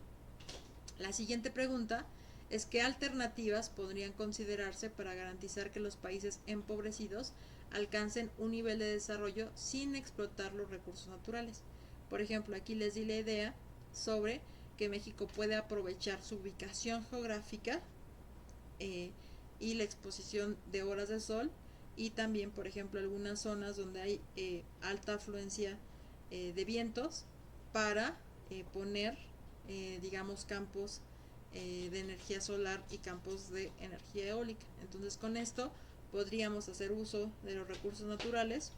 La siguiente pregunta es: ¿qué alternativas podrían considerarse para garantizar que los países empobrecidos alcancen un nivel de desarrollo sin explotar los recursos naturales? Por ejemplo, aquí les di la idea sobre que México puede aprovechar su ubicación geográfica y la exposición de horas de sol, y también, por ejemplo, algunas zonas donde hay alta afluencia de vientos para poner, campos de energía solar y campos de energía eólica. Entonces, con esto podríamos hacer uso de los recursos naturales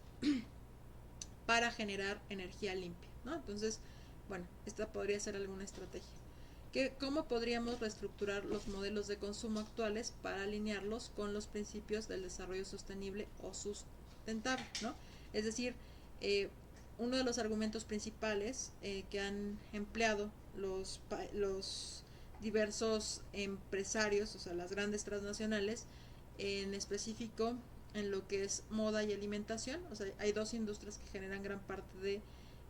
para generar energía limpia, ¿no? Entonces, bueno, esta podría ser alguna estrategia. ¿Cómo podríamos reestructurar los modelos de consumo actuales para alinearlos con los principios del desarrollo sostenible o sustentable, ¿no? Es decir, uno de los argumentos principales que han empleado los diversos empresarios, o sea, las grandes transnacionales, en específico en lo que es moda y alimentación, o sea, hay 2 industrias que generan gran parte de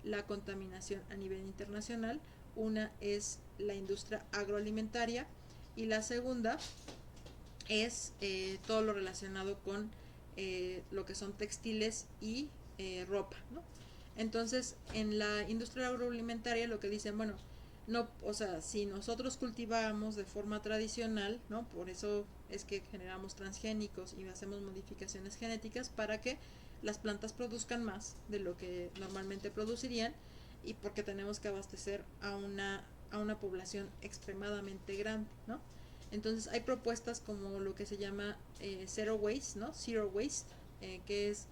la contaminación a nivel internacional. Una es la industria agroalimentaria y la segunda es todo lo relacionado con lo que son textiles y ropa, ¿no? Entonces, en la industria agroalimentaria lo que dicen, bueno, no, o sea, si nosotros cultivamos de forma tradicional, ¿no? Por eso es que generamos transgénicos y hacemos modificaciones genéticas para que las plantas produzcan más de lo que normalmente producirían, y porque tenemos que abastecer a una población extremadamente grande, ¿no? Entonces hay propuestas como lo que se llama zero waste, ¿no? Zero waste, que es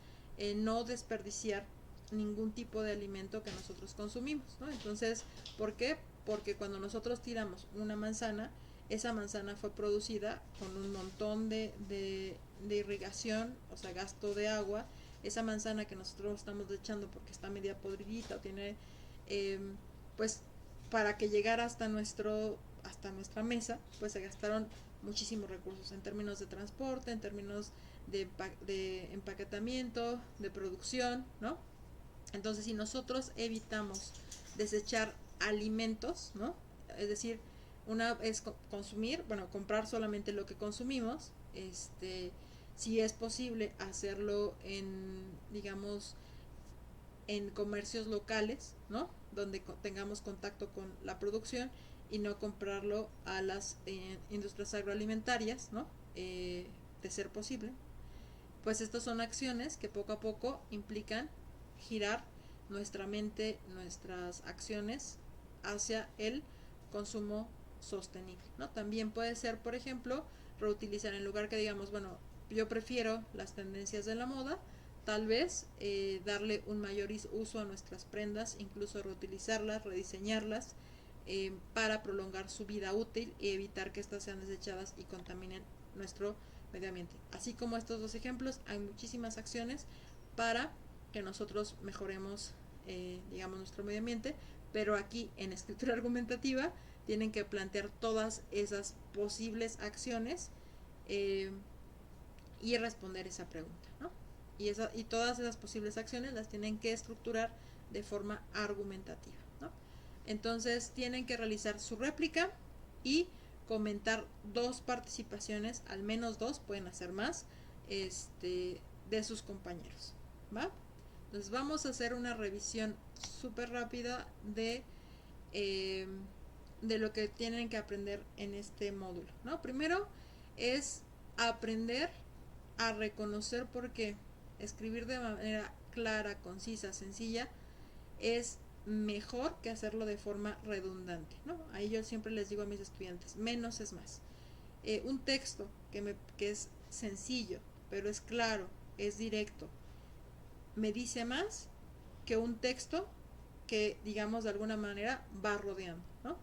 no desperdiciar ningún tipo de alimento que nosotros consumimos, ¿no? Entonces, ¿por qué? Porque cuando nosotros tiramos una manzana, esa manzana fue producida con un montón de irrigación, o sea, gasto de agua. Esa manzana que nosotros estamos echando porque está media podridita o tiene, pues, para que llegara hasta nuestra mesa, pues se gastaron muchísimos recursos en términos de transporte, en términos de empaquetamiento, de producción, ¿no? Entonces, si nosotros evitamos desechar alimentos, ¿no? Es decir, una es comprar solamente lo que consumimos, si es posible hacerlo en comercios locales, ¿no? Donde tengamos contacto con la producción y no comprarlo a las industrias agroalimentarias, ¿no? De ser posible. Pues estas son acciones que poco a poco implican girar nuestra mente, nuestras acciones hacia el consumo sostenible, ¿no? También puede ser, por ejemplo, reutilizar, en lugar que digamos, bueno, yo prefiero las tendencias de la moda, tal vez darle un mayor uso a nuestras prendas, incluso reutilizarlas, rediseñarlas, para prolongar su vida útil y evitar que estas sean desechadas y contaminen nuestro medio ambiente. Así como estos 2 ejemplos, hay muchísimas acciones para que nosotros mejoremos, nuestro medio ambiente, pero aquí en escritura argumentativa tienen que plantear todas esas posibles acciones y responder esa pregunta, ¿no? Y todas esas posibles acciones las tienen que estructurar de forma argumentativa, ¿no? Entonces tienen que realizar su réplica y comentar 2 participaciones, al menos 2, pueden hacer más, de sus compañeros, ¿va? Entonces vamos a hacer una revisión súper rápida de lo que tienen que aprender en este módulo, ¿no? Primero es aprender a reconocer por qué escribir de manera clara, concisa, sencilla es mejor que hacerlo de forma redundante, ¿no? Ahí yo siempre les digo a mis estudiantes, menos es más. Un texto que es sencillo, pero es claro, es directo, me dice más que un texto que, digamos, de alguna manera va rodeando, ¿no?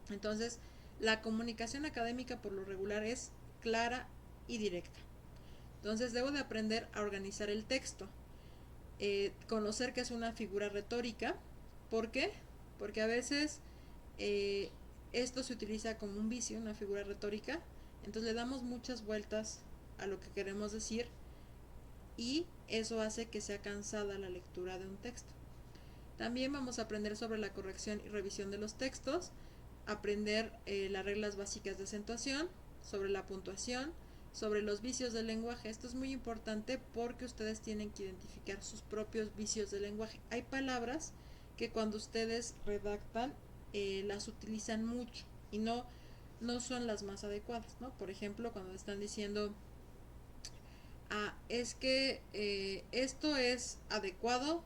Entonces, la comunicación académica por lo regular es clara y directa. Entonces, debo de aprender a organizar el texto, conocer que es una figura retórica. ¿Por qué? Porque a veces esto se utiliza como un vicio, una figura retórica, entonces le damos muchas vueltas a lo que queremos decir y eso hace que sea cansada la lectura de un texto. También vamos a aprender sobre la corrección y revisión de los textos, aprender las reglas básicas de acentuación, sobre la puntuación, sobre los vicios del lenguaje. Esto es muy importante porque ustedes tienen que identificar sus propios vicios del lenguaje. Hay palabras que cuando ustedes redactan las utilizan mucho y no son las más adecuadas, ¿no? Por ejemplo, cuando están diciendo es que esto es adecuado,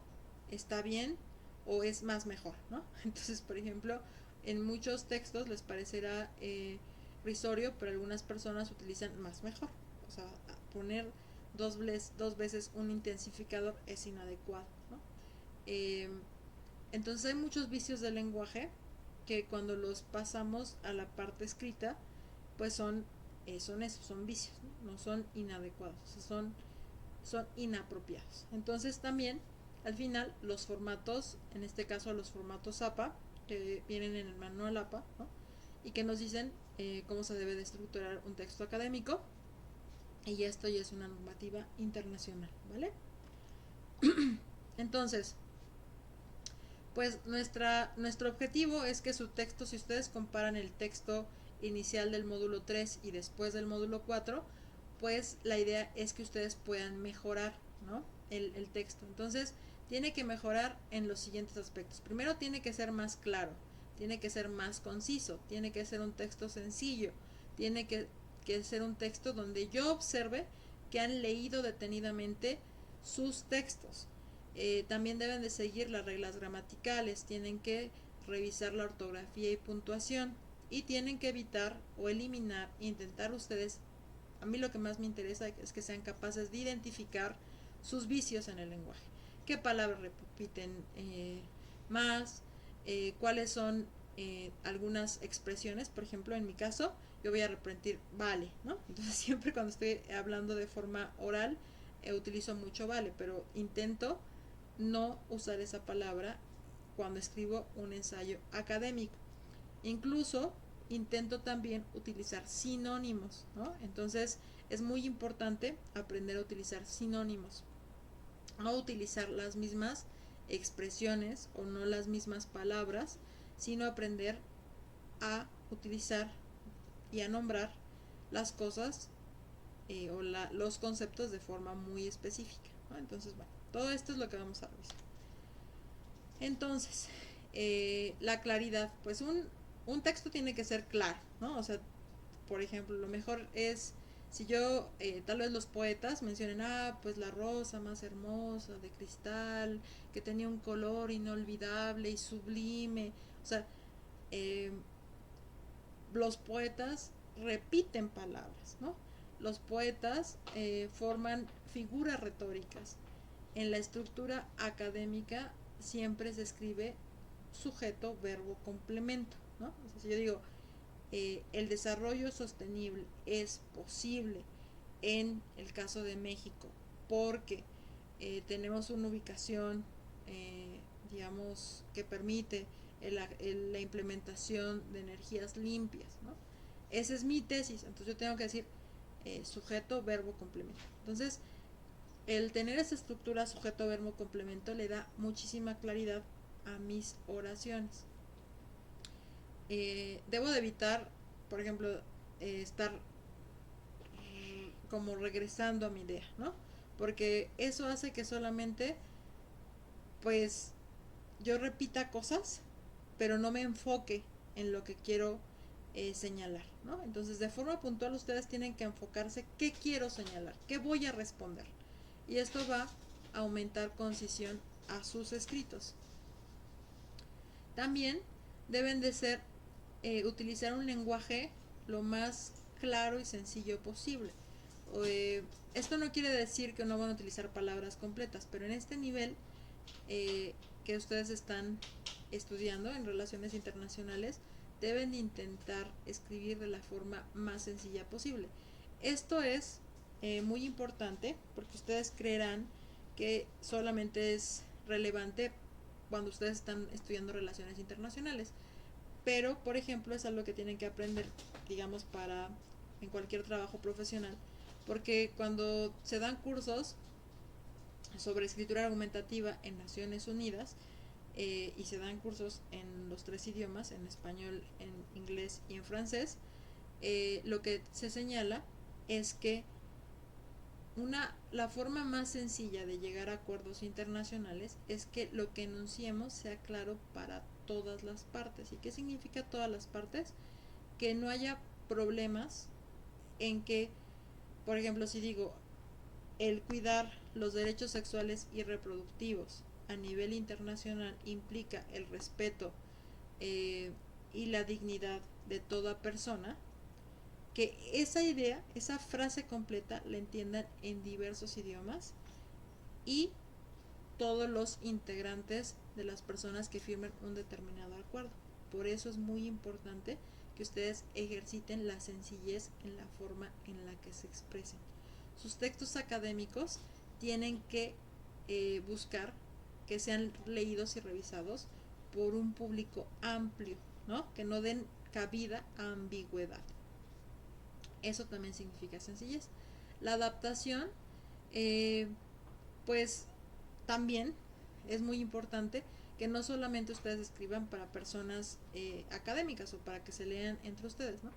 está bien o es más mejor, ¿no? Entonces, por ejemplo, en muchos textos les parecerá risorio, pero algunas personas utilizan más mejor. O sea, poner dos veces un intensificador es inadecuado, ¿no? Entonces hay muchos vicios del lenguaje que cuando los pasamos a la parte escrita, pues son esos, son vicios, no son inadecuados, son inapropiados. Entonces también al final los formatos, en este caso los formatos APA, que vienen en el manual APA, ¿no? Y que nos dicen cómo se debe de estructurar un texto académico, y esto ya es una normativa internacional, ¿vale? Entonces, pues nuestro objetivo es que su texto, si ustedes comparan el texto inicial del módulo 3 y después del módulo 4, pues la idea es que ustedes puedan mejorar, ¿no? el texto. Entonces, tiene que mejorar en los siguientes aspectos. Primero, tiene que ser más claro, tiene que ser más conciso, tiene que ser un texto sencillo, tiene que ser un texto donde yo observe que han leído detenidamente sus textos. También deben de seguir las reglas gramaticales, tienen que revisar la ortografía y puntuación y tienen que evitar o eliminar, intentar ustedes, a mí lo que más me interesa es que sean capaces de identificar sus vicios en el lenguaje. ¿Qué palabras repiten más? ¿Cuáles son algunas expresiones? Por ejemplo, en mi caso, yo voy a repetir vale, ¿no? Entonces siempre cuando estoy hablando de forma oral, utilizo mucho vale, pero intento no usar esa palabra cuando escribo un ensayo académico. Incluso intento también utilizar sinónimos, ¿no? Entonces es muy importante aprender a utilizar sinónimos, no utilizar las mismas expresiones o no las mismas palabras, sino aprender a utilizar y a nombrar las cosas o los conceptos de forma muy específica, ¿no? Entonces, bueno, todo esto es lo que vamos a revisar. Entonces, la claridad, pues un texto tiene que ser claro, ¿no? O sea, por ejemplo, lo mejor es, si yo, tal vez los poetas mencionen, pues la rosa más hermosa de cristal, que tenía un color inolvidable y sublime. O sea, los poetas repiten palabras, ¿no? Los poetas forman figuras retóricas. En la estructura académica siempre se escribe sujeto, verbo, complemento, ¿no? O sea, si yo digo, el desarrollo sostenible es posible en el caso de México porque tenemos una ubicación, digamos, que permite la implementación de energías limpias, ¿no? Esa es mi tesis, entonces yo tengo que decir sujeto, verbo, complemento. Entonces, el tener esa estructura sujeto, verbo, complemento le da muchísima claridad a mis oraciones. Debo de evitar por ejemplo, estar como regresando a mi idea, ¿no? Porque eso hace que solamente, pues, yo repita cosas, pero no me enfoque en lo que quiero señalar, ¿no? Entonces, de forma puntual, ustedes tienen que enfocarse qué quiero señalar, qué voy a responder. Y esto va a aumentar concisión a sus escritos. También deben de ser, utilizar un lenguaje lo más claro y sencillo posible. Esto no quiere decir que no van a utilizar palabras completas, pero en este nivel que ustedes están estudiando en relaciones internacionales, deben de intentar escribir de la forma más sencilla posible. Esto es muy importante porque ustedes creerán que solamente es relevante cuando ustedes están estudiando relaciones internacionales, pero por ejemplo es algo que tienen que aprender, digamos, para en cualquier trabajo profesional, porque cuando se dan cursos sobre escritura argumentativa en Naciones Unidas, y se dan cursos en los 3 idiomas, en español, en inglés y en francés, lo que se señala es que la forma más sencilla de llegar a acuerdos internacionales es que lo que enunciemos sea claro para todas las partes. ¿Y qué significa todas las partes? Que no haya problemas en que, por ejemplo, si digo el cuidar los derechos sexuales y reproductivos a nivel internacional implica el respeto y la dignidad de toda persona, que esa idea, esa frase completa la entiendan en diversos idiomas y todos los integrantes de las personas que firmen un determinado acuerdo. Por eso es muy importante que ustedes ejerciten la sencillez en la forma en la que se expresen. Sus textos académicos tienen que buscar que sean leídos y revisados por un público amplio, ¿no? Que no den cabida a ambigüedad. Eso también significa sencillez. La adaptación, pues también es muy importante que no solamente ustedes escriban para personas académicas o para que se lean entre ustedes, ¿no?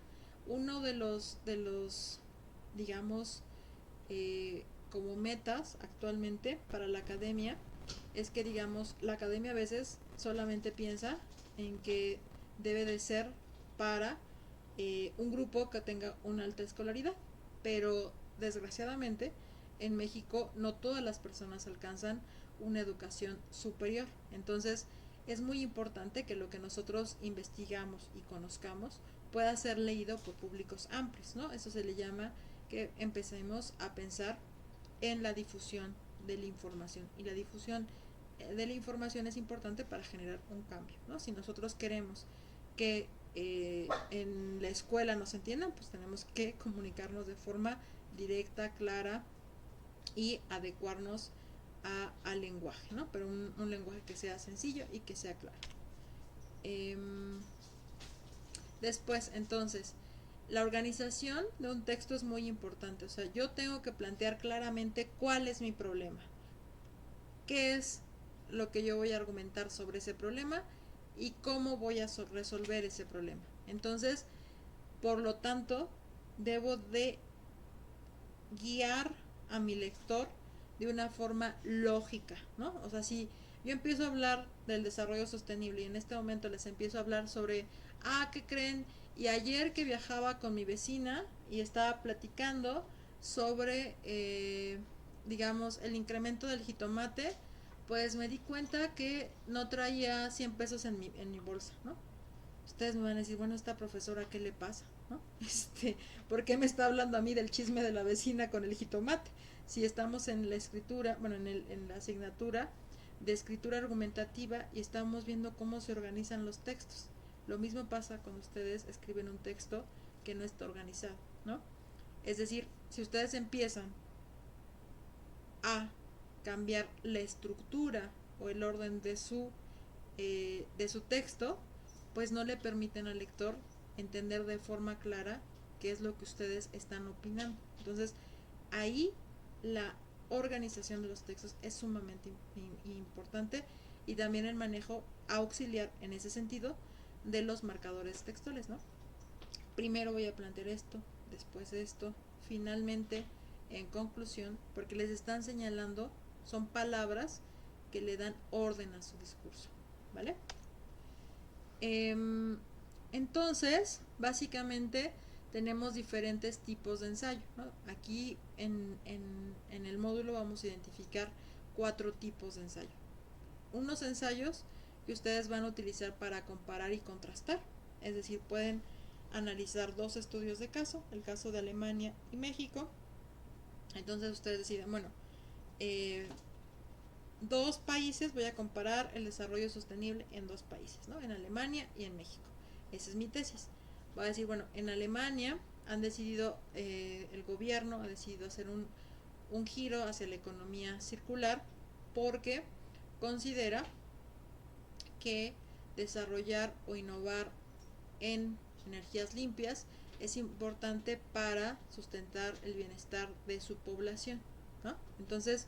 Uno de los digamos, como metas actualmente para la academia es que, digamos, la academia a veces solamente piensa en que debe de ser para un grupo que tenga una alta escolaridad, pero desgraciadamente en México no todas las personas alcanzan una educación superior. Entonces es muy importante que lo que nosotros investigamos y conozcamos pueda ser leído por públicos amplios, ¿no? Eso se le llama que empecemos a pensar en la difusión de la información, y la difusión de la información es importante para generar un cambio, ¿no? Si nosotros queremos que en la escuela nos entiendan, pues tenemos que comunicarnos de forma directa, clara y adecuarnos al lenguaje, ¿no? Pero un lenguaje que sea sencillo y que sea claro. Después, entonces, la organización de un texto es muy importante. O sea, yo tengo que plantear claramente cuál es mi problema, qué es lo que yo voy a argumentar sobre ese problema y cómo voy a resolver ese problema. Entonces, por lo tanto, debo de guiar a mi lector de una forma lógica, ¿no? O sea, si yo empiezo a hablar del desarrollo sostenible y en este momento les empiezo a hablar sobre, ¿qué creen? Y ayer que viajaba con mi vecina y estaba platicando sobre, digamos, el incremento del jitomate, pues me di cuenta que no traía 100 pesos en mi bolsa, ¿no? Ustedes me van a decir, bueno, esta profesora, ¿qué le pasa? ¿No? ¿Por qué me está hablando a mí del chisme de la vecina con el jitomate? Si estamos en la escritura, bueno, en la asignatura de escritura argumentativa y estamos viendo cómo se organizan los textos. Lo mismo pasa cuando ustedes escriben un texto que no está organizado, ¿no? Es decir, si ustedes empiezan a cambiar la estructura o el orden de su texto, pues no le permiten al lector entender de forma clara qué es lo que ustedes están opinando. Entonces, ahí la organización de los textos es sumamente importante, y también el manejo auxiliar en ese sentido de los marcadores textuales, ¿no? primero voy a plantear esto, después esto, finalmente, en conclusión, porque les están señalando, son palabras que le dan orden a su discurso, ¿vale? Entonces, básicamente tenemos diferentes tipos de ensayo, ¿no? Aquí en el módulo vamos a identificar 4 tipos de ensayo. Unos ensayos que ustedes van a utilizar para comparar y contrastar, es decir, pueden analizar 2 estudios de caso, el caso de Alemania y México. Entonces ustedes deciden, bueno, 2 países, voy a comparar el desarrollo sostenible en 2 países, ¿no? En Alemania y en México. Esa es mi tesis. Voy a decir, bueno, en Alemania han decidido, el gobierno ha decidido hacer un giro hacia la economía circular porque considera que desarrollar o innovar en energías limpias es importante para sustentar el bienestar de su población, ¿no? Entonces,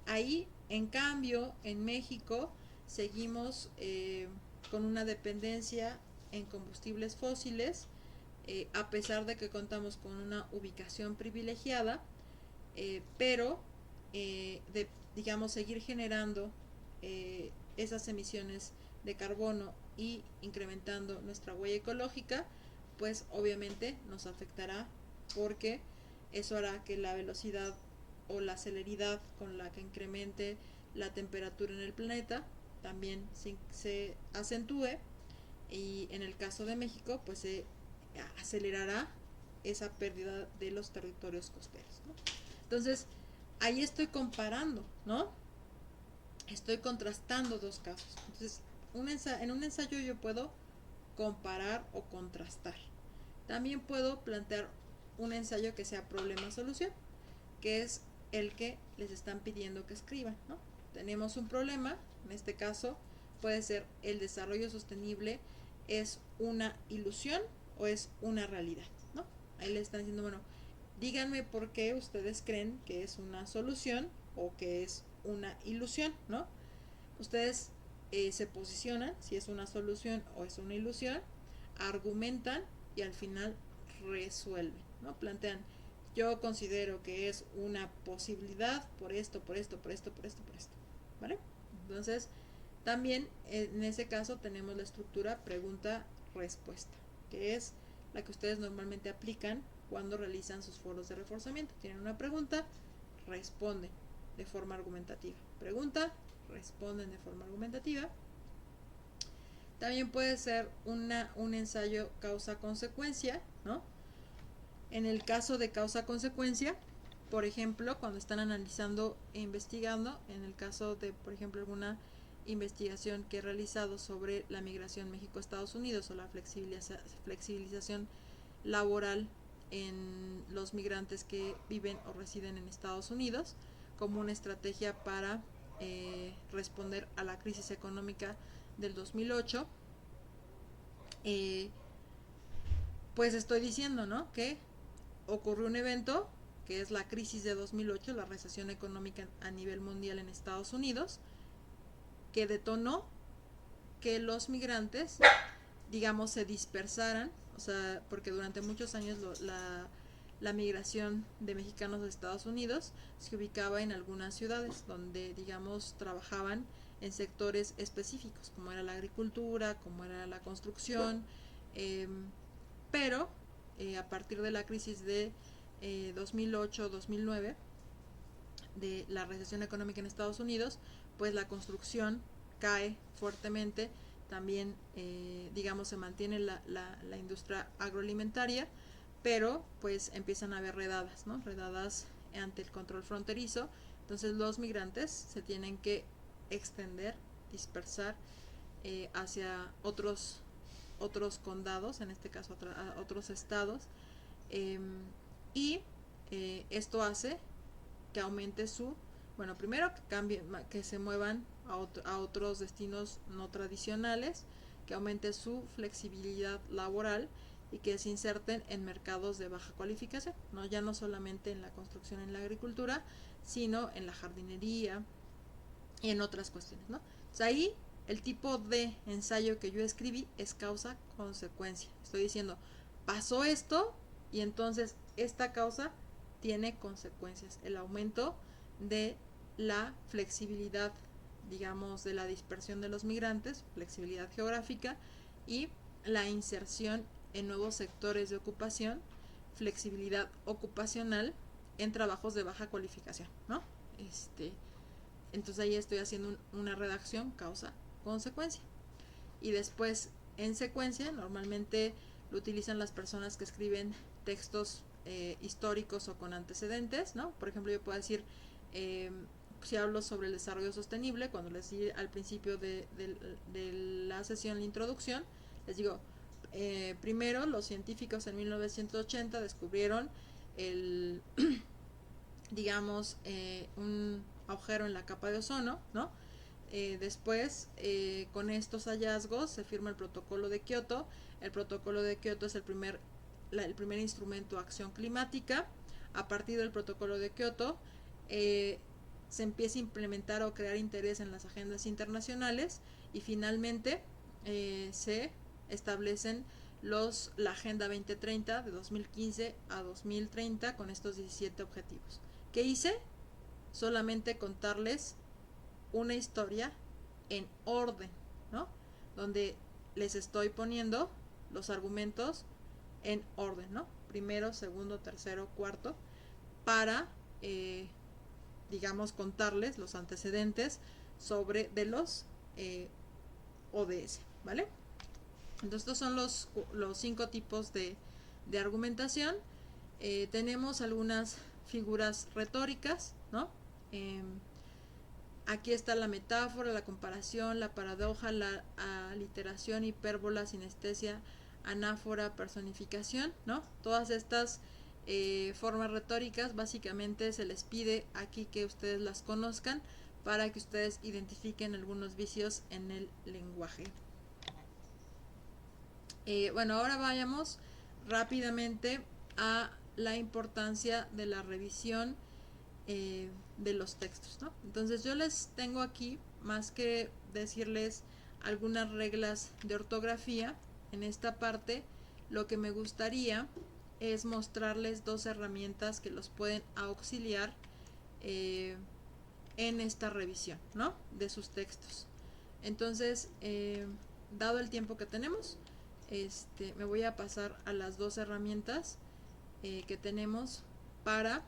ahí, en cambio, en México seguimos con una dependencia en combustibles fósiles, a pesar de que contamos con una ubicación privilegiada, pero de, digamos, seguir generando esas emisiones de carbono y incrementando nuestra huella ecológica, pues obviamente nos afectará, porque eso hará que la velocidad o la celeridad con la que incremente la temperatura en el planeta también se acentúe, y en el caso de México pues se acelerará esa pérdida de los territorios costeros, ¿no? Entonces ahí estoy comparando, ¿no? Estoy contrastando 2 casos. Entonces en un ensayo yo puedo comparar o contrastar. También puedo plantear un ensayo que sea problema-solución, que es el que les están pidiendo que escriban, ¿no? Tenemos un problema, en este caso puede ser: el desarrollo sostenible es una ilusión o es una realidad, ¿no? Ahí les están diciendo, bueno, díganme por qué ustedes creen que es una solución o que es una ilusión, ¿no? Ustedes se posicionan si es una solución o es una ilusión, argumentan y al final resuelven, ¿no? Plantean: yo considero que es una posibilidad por esto, por esto, por esto, por esto, por esto, ¿vale? Entonces, también en ese caso tenemos la estructura pregunta-respuesta, que es la que ustedes normalmente aplican cuando realizan sus foros de reforzamiento. Tienen una pregunta, responden de forma argumentativa. Pregunta, responden de forma argumentativa. También puede ser un ensayo causa-consecuencia, ¿no? En el caso de causa-consecuencia, por ejemplo, cuando están analizando e investigando, en el caso de, por ejemplo, alguna investigación que he realizado sobre la migración México-Estados Unidos o la flexibilización laboral en los migrantes que viven o residen en Estados Unidos, como una estrategia para responder a la crisis económica del 2008, pues estoy diciendo, ¿no?, que ocurrió un evento que es la crisis de 2008, la recesión económica a nivel mundial en Estados Unidos, que detonó que los migrantes, digamos, se dispersaran, o sea, porque durante muchos años la migración de mexicanos a Estados Unidos se ubicaba en algunas ciudades donde, digamos, trabajaban en sectores específicos, como era la agricultura, como era la construcción, pero a partir de la crisis de 2008-2009, de la recesión económica en Estados Unidos, pues la construcción cae fuertemente. También, digamos, se mantiene la industria agroalimentaria, pero pues empiezan a haber redadas, ¿no? Redadas ante el control fronterizo. Entonces los migrantes se tienen que extender, dispersar hacia otros condados, en este caso a otros estados, y esto hace que aumente su, bueno, primero que cambie, que se muevan a otros destinos no tradicionales, que aumente su flexibilidad laboral y que se inserten en mercados de baja cualificación, ¿no? Ya no solamente en la construcción, en la agricultura, sino en la jardinería y en otras cuestiones, ¿no? Entonces ahí el tipo de ensayo que yo escribí es causa-consecuencia. Estoy diciendo, pasó esto y entonces esta causa tiene consecuencias. El aumento de la flexibilidad, digamos, de la dispersión de los migrantes, flexibilidad geográfica, y la inserción en nuevos sectores de ocupación, flexibilidad ocupacional en trabajos de baja cualificación, ¿no? Entonces ahí estoy haciendo una redacción causa-consecuencia. Y después, en secuencia, normalmente lo utilizan las personas que escriben textos históricos o con antecedentes, ¿no? Por ejemplo, yo puedo decir, si hablo sobre el desarrollo sostenible, cuando les di al principio de la sesión, la introducción, les digo, primero los científicos en 1980 descubrieron el digamos, un agujero en la capa de ozono, ¿no? Después, con estos hallazgos, se firma el protocolo de Kioto. El protocolo de Kioto es el primer instrumento de acción climática. A partir del protocolo de Kioto, se empieza a implementar o crear interés en las agendas internacionales y finalmente se establecen la Agenda 2030 de 2015 a 2030 con estos 17 objetivos. ¿Qué hice? Solamente contarles una historia en orden, ¿no? Donde les estoy poniendo los argumentos en orden, ¿no? Primero, segundo, tercero, cuarto, para, digamos, contarles los antecedentes de los ODS, ¿vale? Entonces estos son los 5 tipos de argumentación. Tenemos algunas figuras retóricas, ¿no? Aquí está la metáfora, la comparación, la paradoja, la aliteración, hipérbola, sinestesia, anáfora, personificación, ¿no? Todas estas formas retóricas básicamente se les pide aquí que ustedes las conozcan para que ustedes identifiquen algunos vicios en el lenguaje. Bueno, ahora vayamos rápidamente a la importancia de la revisión de los textos, ¿no? Entonces yo les tengo aquí, más que decirles algunas reglas de ortografía, en esta parte lo que me gustaría es mostrarles 2 herramientas que los pueden auxiliar en esta revisión, ¿no? De sus textos. Entonces, dado el tiempo que tenemos, me voy a pasar a las 2 herramientas que tenemos para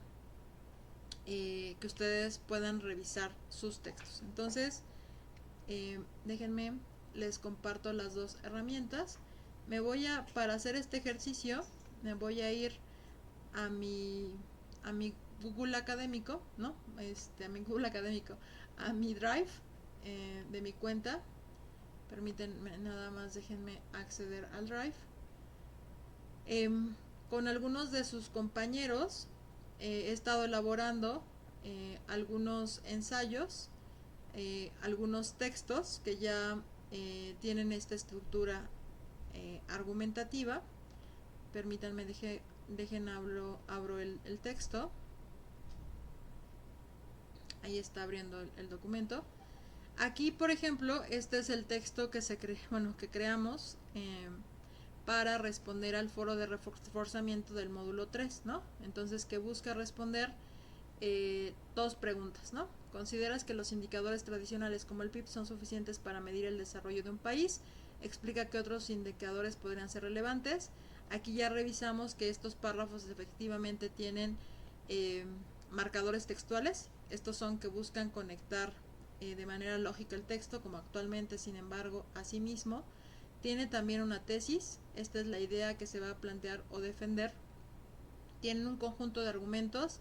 que ustedes puedan revisar sus textos. Entonces, déjenme, les comparto las 2 herramientas. Para hacer este ejercicio, me voy a ir a mi Google académico, ¿no? A mi Google académico, a mi Drive de mi cuenta. Permítanme, nada más déjenme acceder al Drive. Con algunos de sus compañeros he estado elaborando algunos ensayos, algunos textos que ya tienen esta estructura argumentativa. Permítanme, abro el texto. Ahí está abriendo el documento. Aquí, por ejemplo, este es el texto que que creamos para responder al foro de reforzamiento del módulo 3, ¿no? Entonces, que busca responder 2 preguntas, ¿no? ¿Consideras que los indicadores tradicionales como el PIB son suficientes para medir el desarrollo de un país? Explica qué otros indicadores podrían ser relevantes. Aquí ya revisamos que estos párrafos efectivamente tienen marcadores textuales. Estos son que buscan conectar de manera lógica el texto, como actualmente, sin embargo, asimismo, tiene también una tesis. Esta es la idea que se va a plantear o defender. Tienen un conjunto de argumentos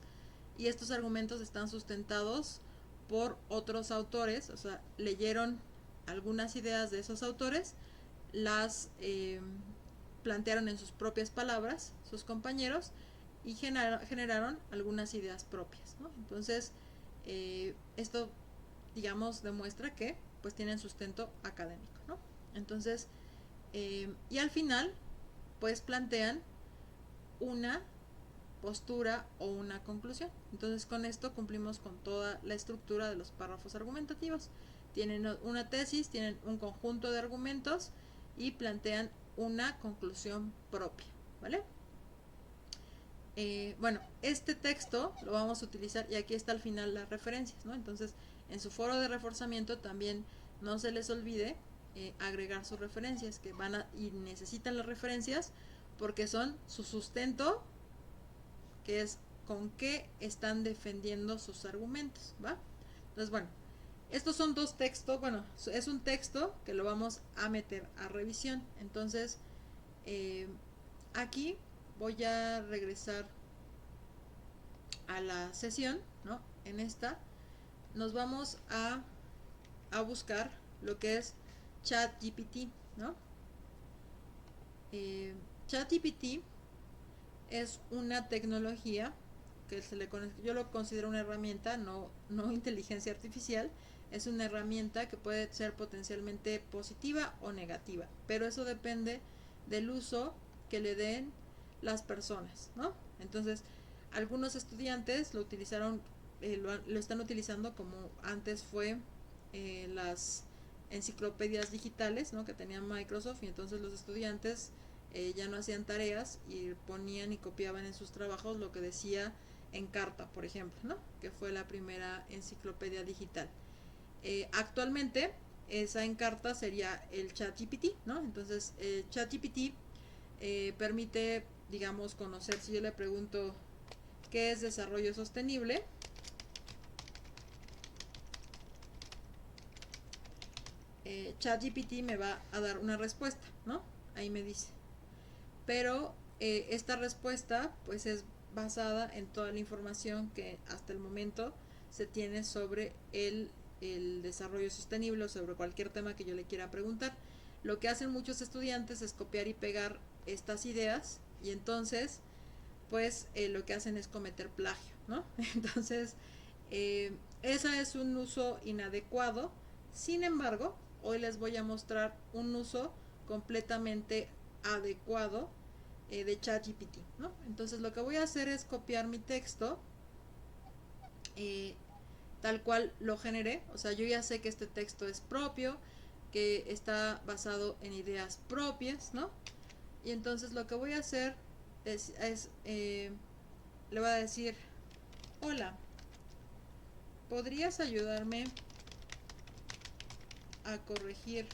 y estos argumentos están sustentados por otros autores, o sea, leyeron algunas ideas de esos autores, las plantearon en sus propias palabras sus compañeros y generaron algunas ideas propias, ¿no? Entonces, esto, digamos, demuestra que pues tienen sustento académico, ¿no? Entonces, y al final, pues plantean una postura o una conclusión. Entonces, con esto cumplimos con toda la estructura de los párrafos argumentativos. tienen una tesis, tienen un conjunto de argumentos y plantean una conclusión propia, ¿vale? Bueno, este texto lo vamos a utilizar y aquí está al final las referencias, ¿no? Entonces, en su foro de reforzamiento también no se les olvide agregar sus referencias, que van a y necesitan las referencias porque son su sustento, que es con qué están defendiendo sus argumentos, ¿va? Entonces, bueno, estos son dos textos, bueno, es un texto que lo vamos a meter a revisión. Entonces, aquí voy a regresar a la sesión, ¿no? En esta nos vamos a buscar lo que es ChatGPT, ¿no? ChatGPT es una tecnología que yo lo considero una herramienta, no inteligencia artificial. Es una herramienta que puede ser potencialmente positiva o negativa, pero eso depende del uso que le den las personas, ¿no? Entonces, algunos estudiantes lo utilizaron, lo están utilizando como antes fue las enciclopedias digitales, ¿no? Que tenía Microsoft, y entonces los estudiantes ya no hacían tareas y ponían y copiaban en sus trabajos lo que decía Encarta, por ejemplo, ¿no? Que fue la primera enciclopedia digital. Actualmente esa Encarta sería el ChatGPT, ¿no? Entonces ChatGPT permite, digamos, conocer. Si yo le pregunto qué es desarrollo sostenible, ChatGPT me va a dar una respuesta, ¿no? Ahí me dice. Pero esta respuesta pues es basada en toda la información que hasta el momento se tiene sobre el desarrollo sostenible o sobre cualquier tema que yo le quiera preguntar. Lo que hacen muchos estudiantes es copiar y pegar estas ideas y entonces pues lo que hacen es cometer plagio, ¿no? Entonces ese es un uso inadecuado. Sin embargo, hoy les voy a mostrar un uso completamente adecuado de ChatGPT, ¿no? Entonces lo que voy a hacer es copiar mi texto tal cual lo generé. O sea, yo ya sé que este texto es propio, que está basado en ideas propias, ¿no? Y entonces lo que voy a hacer le voy a decir: hola, ¿podrías ayudarme a corregir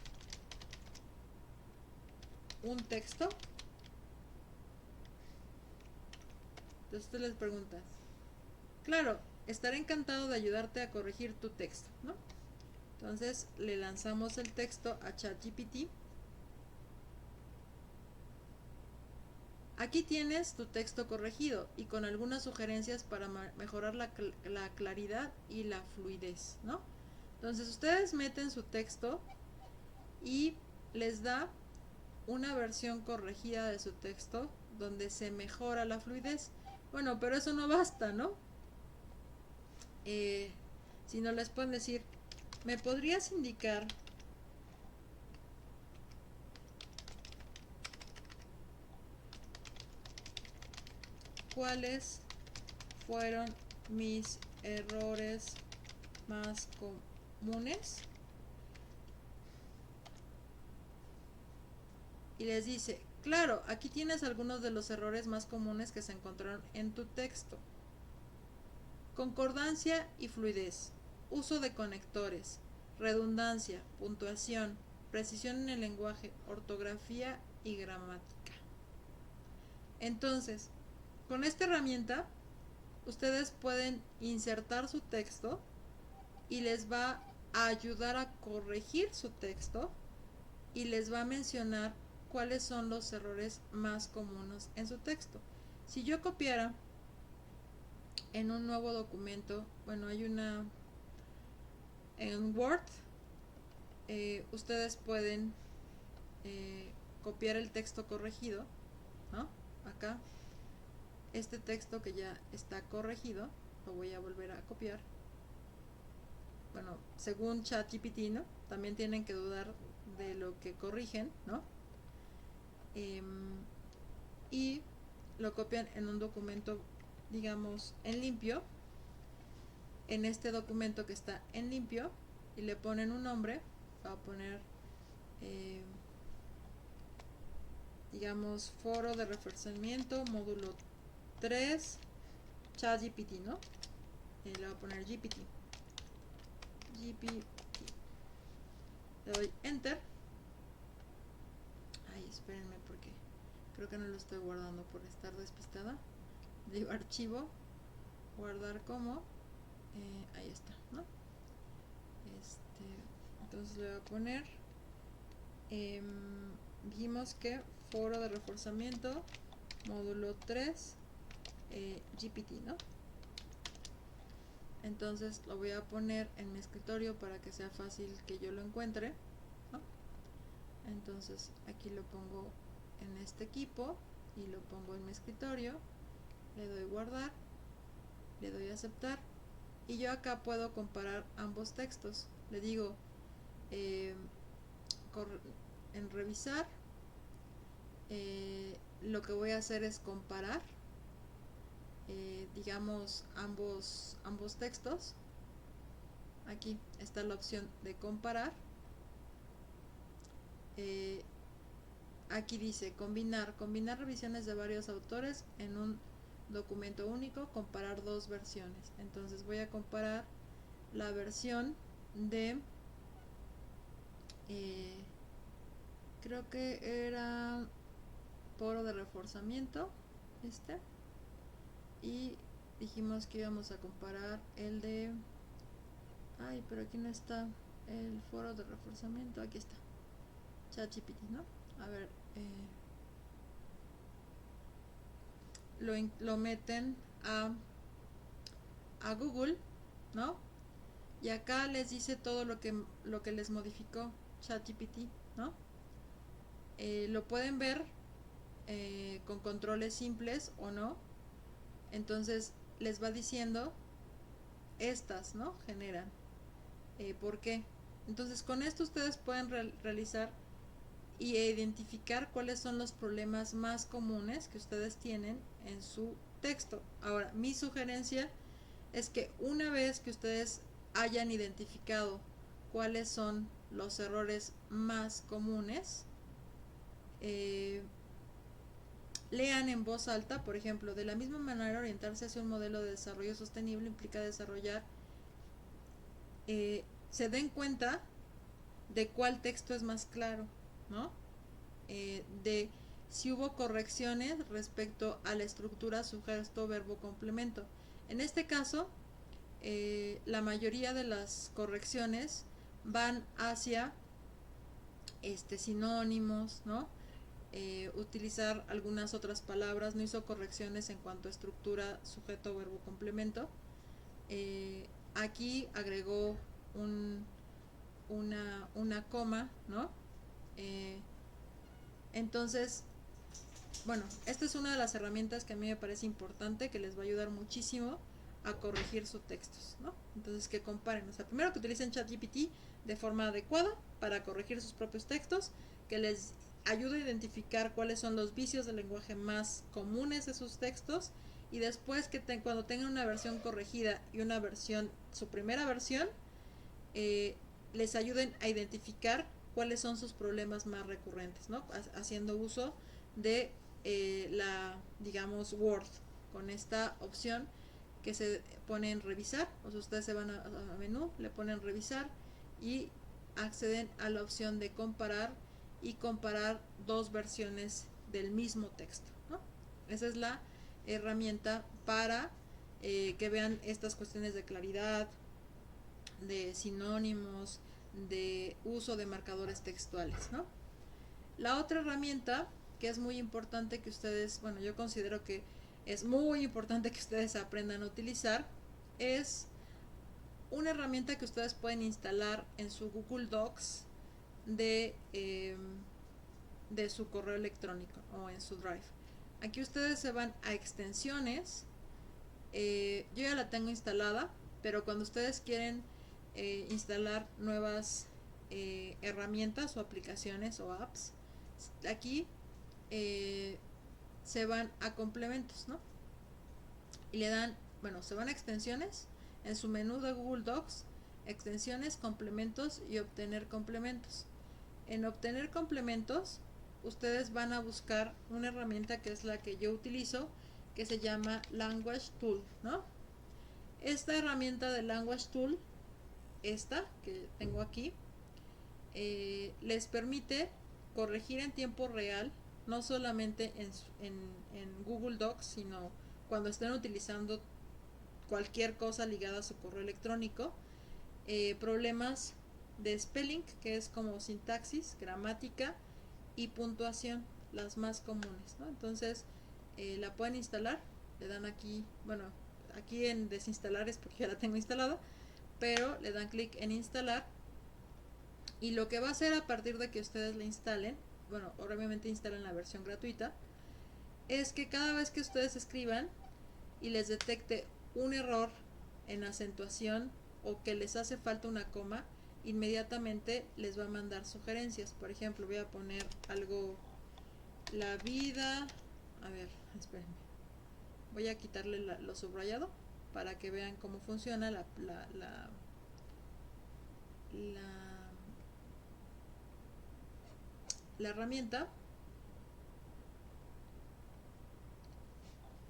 un texto? Entonces tú les preguntas: claro, estaré encantado de ayudarte a corregir tu texto, ¿no? Entonces le lanzamos el texto a ChatGPT. Aquí tienes tu texto corregido y con algunas sugerencias para mejorar la claridad y la fluidez, ¿no? Entonces ustedes meten su texto y les da una versión corregida de su texto donde se mejora la fluidez. Bueno, pero eso no basta, ¿no? Si no, les pueden decir: ¿me podrías indicar cuáles fueron mis errores más comunes? Y les dice: claro, aquí tienes algunos de los errores más comunes que se encontraron en tu texto. Concordancia y fluidez, uso de conectores, redundancia, puntuación, precisión en el lenguaje, ortografía y gramática. Entonces, con esta herramienta ustedes pueden insertar su texto y les va a ayudar a corregir su texto y les va a mencionar cuáles son los errores más comunes en su texto. Si yo copiara en un nuevo documento, bueno, hay una en Word, ustedes pueden copiar el texto corregido, ¿no? Acá, este texto que ya está corregido, lo voy a volver a copiar. Bueno, según ChatGPT, ¿no? También tienen que dudar de lo que corrigen, ¿no? Y lo copian en un documento, digamos, en limpio. En este documento que está en limpio, y le ponen un nombre. Va a poner digamos foro de reforzamiento módulo 3 ChatGPT, ¿no? Le voy a poner GPT. Le doy enter. Ay, espérenme porque creo que no lo estoy guardando por estar despistada. Digo archivo, guardar como, ahí está, ¿no? Entonces le voy a poner, dijimos que foro de reforzamiento módulo 3 GPT, ¿no? Entonces lo voy a poner en mi escritorio para que sea fácil que yo lo encuentre, ¿no? Entonces aquí lo pongo en este equipo y lo pongo en mi escritorio, le doy guardar, le doy aceptar y yo acá puedo comparar ambos textos. Le digo en revisar, lo que voy a hacer es comparar digamos ambos textos. Aquí está la opción de comparar. Aquí dice combinar revisiones de varios autores en un documento único, comparar dos versiones. Entonces voy a comparar la versión de creo que era foro de reforzamiento y dijimos que íbamos a comparar el de ay, pero aquí no está el foro de reforzamiento. Aquí está ChatGPT, ¿no? A ver, lo meten a Google, ¿no? Y acá les dice todo lo que les modificó ChatGPT, ¿no? Lo pueden ver con controles simples o no. Entonces les va diciendo estas, ¿no? Generan. ¿Por qué? Entonces con esto ustedes pueden realizar y identificar cuáles son los problemas más comunes que ustedes tienen en su texto. Ahora, mi sugerencia es que una vez que ustedes hayan identificado cuáles son los errores más comunes, lean en voz alta. Por ejemplo, de la misma manera, orientarse hacia un modelo de desarrollo sostenible implica desarrollar, se den cuenta de cuál texto es más claro, ¿no? De si hubo correcciones respecto a la estructura sujeto, verbo, complemento. En este caso, la mayoría de las correcciones van hacia sinónimos, ¿no? Utilizar algunas otras palabras, no hizo correcciones en cuanto a estructura, sujeto, verbo, complemento. Aquí agregó una coma, ¿no? Entonces, bueno, esta es una de las herramientas que a mí me parece importante, que les va a ayudar muchísimo a corregir sus textos, ¿no? Entonces, que comparen. O sea, primero que utilicen ChatGPT de forma adecuada para corregir sus propios textos, que les ayude a identificar cuáles son los vicios del lenguaje más comunes de sus textos, y después que cuando tengan una versión corregida y una versión, su primera versión, les ayuden a identificar cuáles son sus problemas más recurrentes, ¿no? Haciendo uso de digamos, Word, con esta opción que se pone en revisar. O sea, ustedes se van a menú, le ponen revisar y acceden a la opción de comparar y comparar dos versiones del mismo texto, ¿no? Esa es la herramienta para que vean estas cuestiones de claridad, de sinónimos, de uso de marcadores textuales, ¿no? La otra herramienta que es muy importante que ustedes, bueno, yo considero que es muy importante que ustedes aprendan a utilizar, es una herramienta que ustedes pueden instalar en su Google Docs de su correo electrónico o en su Drive. Aquí ustedes se van a extensiones. Yo ya la tengo instalada, pero cuando ustedes quieren instalar nuevas herramientas o aplicaciones o apps, aquí se van a complementos, ¿no? Y le dan, bueno, se van a extensiones. En su menú de Google Docs extensiones, complementos y obtener complementos. En obtener complementos, ustedes van a buscar una herramienta que es la que yo utilizo, que se llama Language Tool, ¿no? Esta herramienta de Language Tool, esta que tengo aquí, les permite corregir en tiempo real, no solamente en Google Docs, sino cuando estén utilizando cualquier cosa ligada a su correo electrónico, problemas de spelling, que es como sintaxis, gramática y puntuación, las más comunes, ¿no? Entonces la pueden instalar, le dan aquí, bueno, aquí en desinstalar es porque ya la tengo instalada, pero le dan clic en instalar y lo que va a hacer a partir de que ustedes la instalen, bueno, obviamente instalan la versión gratuita, es que cada vez que ustedes escriban y les detecte un error en acentuación o que les hace falta una coma, inmediatamente les va a mandar sugerencias. Por ejemplo, voy a poner algo, la vida, a ver, espérenme, voy a quitarle lo subrayado para que vean cómo funciona la herramienta.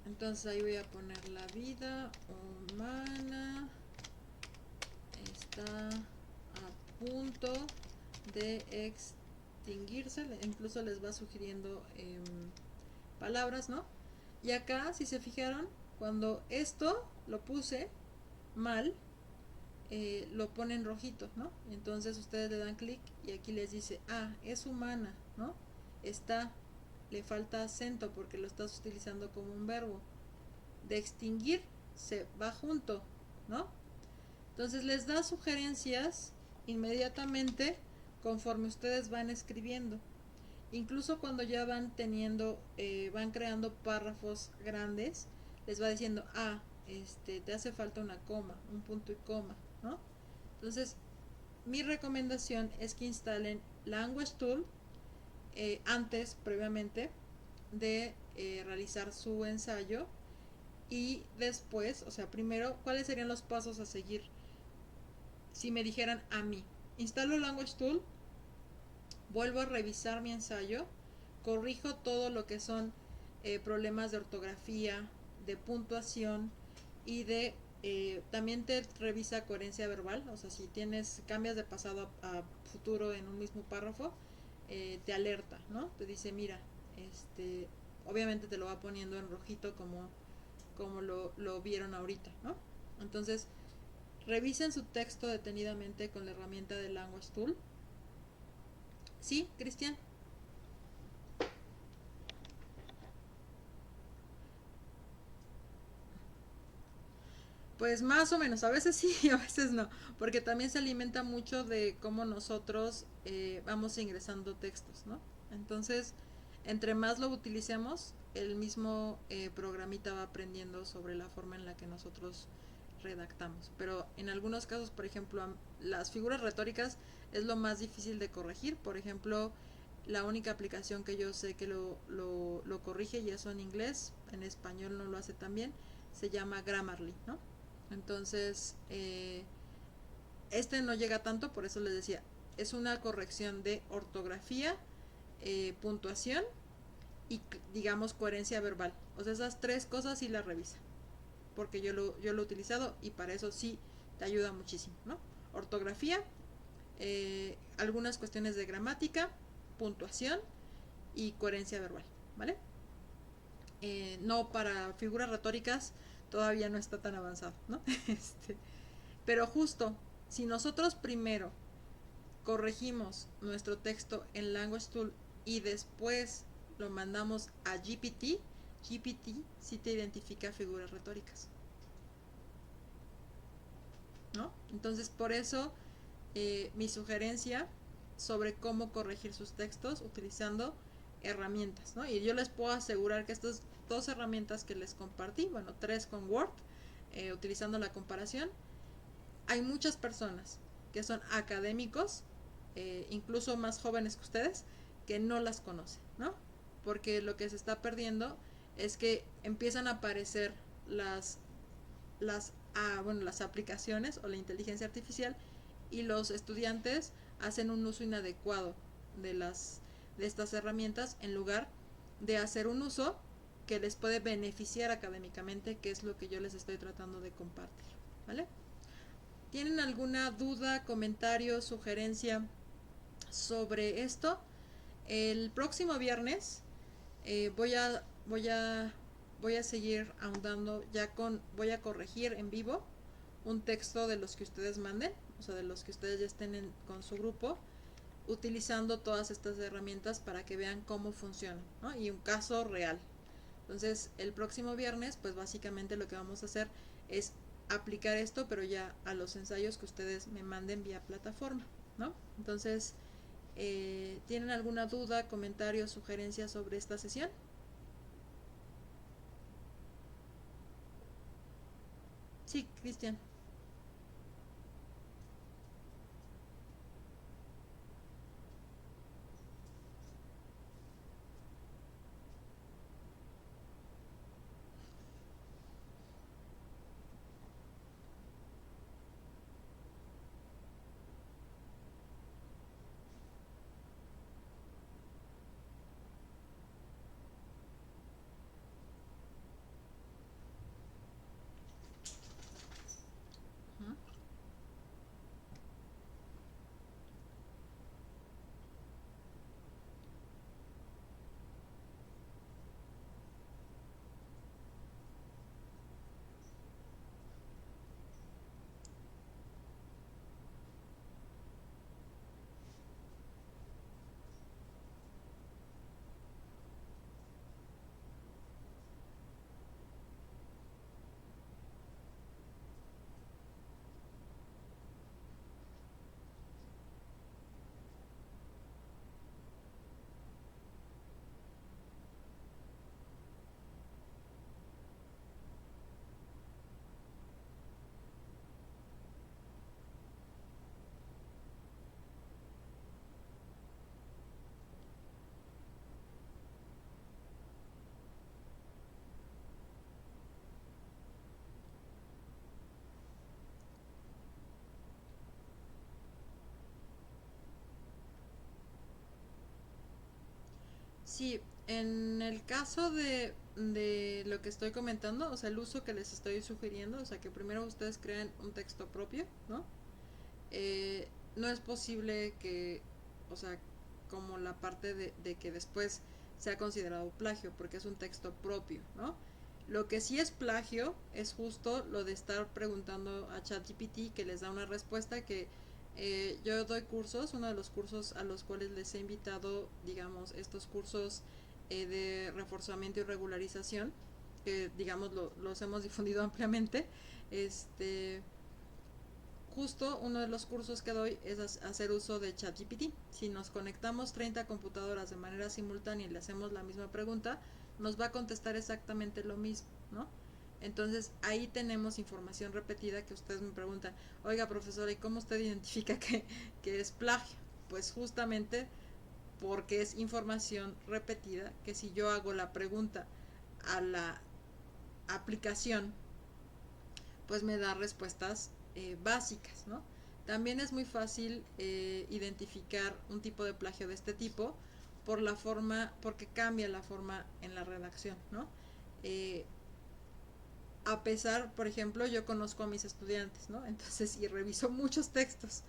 Entonces ahí voy a poner la vida humana está a punto de extinguirse, incluso les va sugiriendo palabras, ¿no? Y acá, si se fijaron, cuando esto lo puse mal, lo pone en rojito, ¿no? Entonces ustedes le dan clic y aquí les dice, es humana, ¿no? Está, le falta acento porque lo estás utilizando como un verbo. De extinguir se va junto, ¿no? Entonces les da sugerencias inmediatamente conforme ustedes van escribiendo. Incluso cuando ya van teniendo, van creando párrafos grandes, les va diciendo, te hace falta una coma, un punto y coma, ¿no? Entonces, mi recomendación es que instalen Language Tool antes, previamente, de realizar su ensayo y después, o sea, primero, ¿cuáles serían los pasos a seguir? Si me dijeran a mí, instalo Language Tool, vuelvo a revisar mi ensayo, corrijo todo lo que son problemas de ortografía, de puntuación y de también te revisa coherencia verbal, o sea, si tienes cambias de pasado a futuro en un mismo párrafo, te alerta, ¿no? Te dice, mira, obviamente te lo va poniendo en rojito como lo vieron ahorita, ¿no? Entonces, revisen su texto detenidamente con la herramienta de Language Tool. ¿Sí, Cristian? Pues más o menos, a veces sí y a veces no, porque también se alimenta mucho de cómo nosotros vamos ingresando textos, ¿no? Entonces, entre más lo utilicemos, el mismo programita va aprendiendo sobre la forma en la que nosotros redactamos. Pero en algunos casos, por ejemplo, las figuras retóricas es lo más difícil de corregir. Por ejemplo, la única aplicación que yo sé que lo corrige, y eso en inglés, en español no lo hace tan bien, se llama Grammarly, ¿no? Entonces, no llega tanto, por eso les decía, es una corrección de ortografía, puntuación y, digamos, coherencia verbal. O sea, esas tres cosas sí las revisa, porque yo lo he utilizado y para eso sí te ayuda muchísimo, ¿no? Ortografía, algunas cuestiones de gramática, puntuación y coherencia verbal, ¿vale? No, para figuras retóricas todavía no está tan avanzado, ¿no? Pero justo, si nosotros primero corregimos nuestro texto en Language Tool y después lo mandamos a GPT, GPT sí te identifica figuras retóricas, ¿no? Entonces, por eso mi sugerencia sobre cómo corregir sus textos utilizando herramientas, ¿no? Y yo les puedo asegurar que estas dos herramientas que les compartí, bueno, tres con Word, utilizando la comparación, hay muchas personas que son académicos, incluso más jóvenes que ustedes, que no las conocen, ¿no? Porque lo que se está perdiendo es que empiezan a aparecer las bueno, las aplicaciones o la inteligencia artificial, y los estudiantes hacen un uso inadecuado de de estas herramientas en lugar de hacer un uso que les puede beneficiar académicamente, que es lo que yo les estoy tratando de compartir, ¿vale? ¿Tienen alguna duda, comentario, sugerencia sobre esto? El próximo viernes voy a seguir ahondando voy a corregir en vivo un texto de los que ustedes manden, o sea, de los que ustedes ya estén con su grupo, utilizando todas estas herramientas para que vean cómo funcionan, ¿no? Y un caso real. Entonces, el próximo viernes, pues básicamente lo que vamos a hacer es aplicar esto, pero ya a los ensayos que ustedes me manden vía plataforma, ¿no? Entonces, ¿tienen alguna duda, comentario, sugerencia sobre esta sesión? Sí, Cristian. Ujú. Sí, en el caso de lo que estoy comentando, o sea, el uso que les estoy sugiriendo, o sea, que primero ustedes creen un texto propio, ¿no? No es posible que, o sea, como la parte de que después sea considerado plagio, porque es un texto propio, ¿no? Lo que sí es plagio es justo lo de estar preguntando a ChatGPT que les da una respuesta que yo doy cursos, uno de los cursos a los cuales les he invitado, digamos, estos cursos de reforzamiento y regularización, que digamos los hemos difundido ampliamente, este, justo uno de los cursos que doy es hacer uso de ChatGPT. Si nos conectamos 30 computadoras de manera simultánea y le hacemos la misma pregunta, nos va a contestar exactamente lo mismo, ¿no? Entonces ahí tenemos información repetida que ustedes me preguntan, oiga profesora, ¿y cómo usted identifica que es plagio? Pues justamente porque es información repetida que si yo hago la pregunta a la aplicación, pues me da respuestas básicas, ¿no? También es muy fácil identificar un tipo de plagio de este tipo por la forma, porque cambia la forma en la redacción, ¿no? Eh, a pesar, por ejemplo, yo conozco a mis estudiantes, ¿no? Entonces, y reviso muchos textos.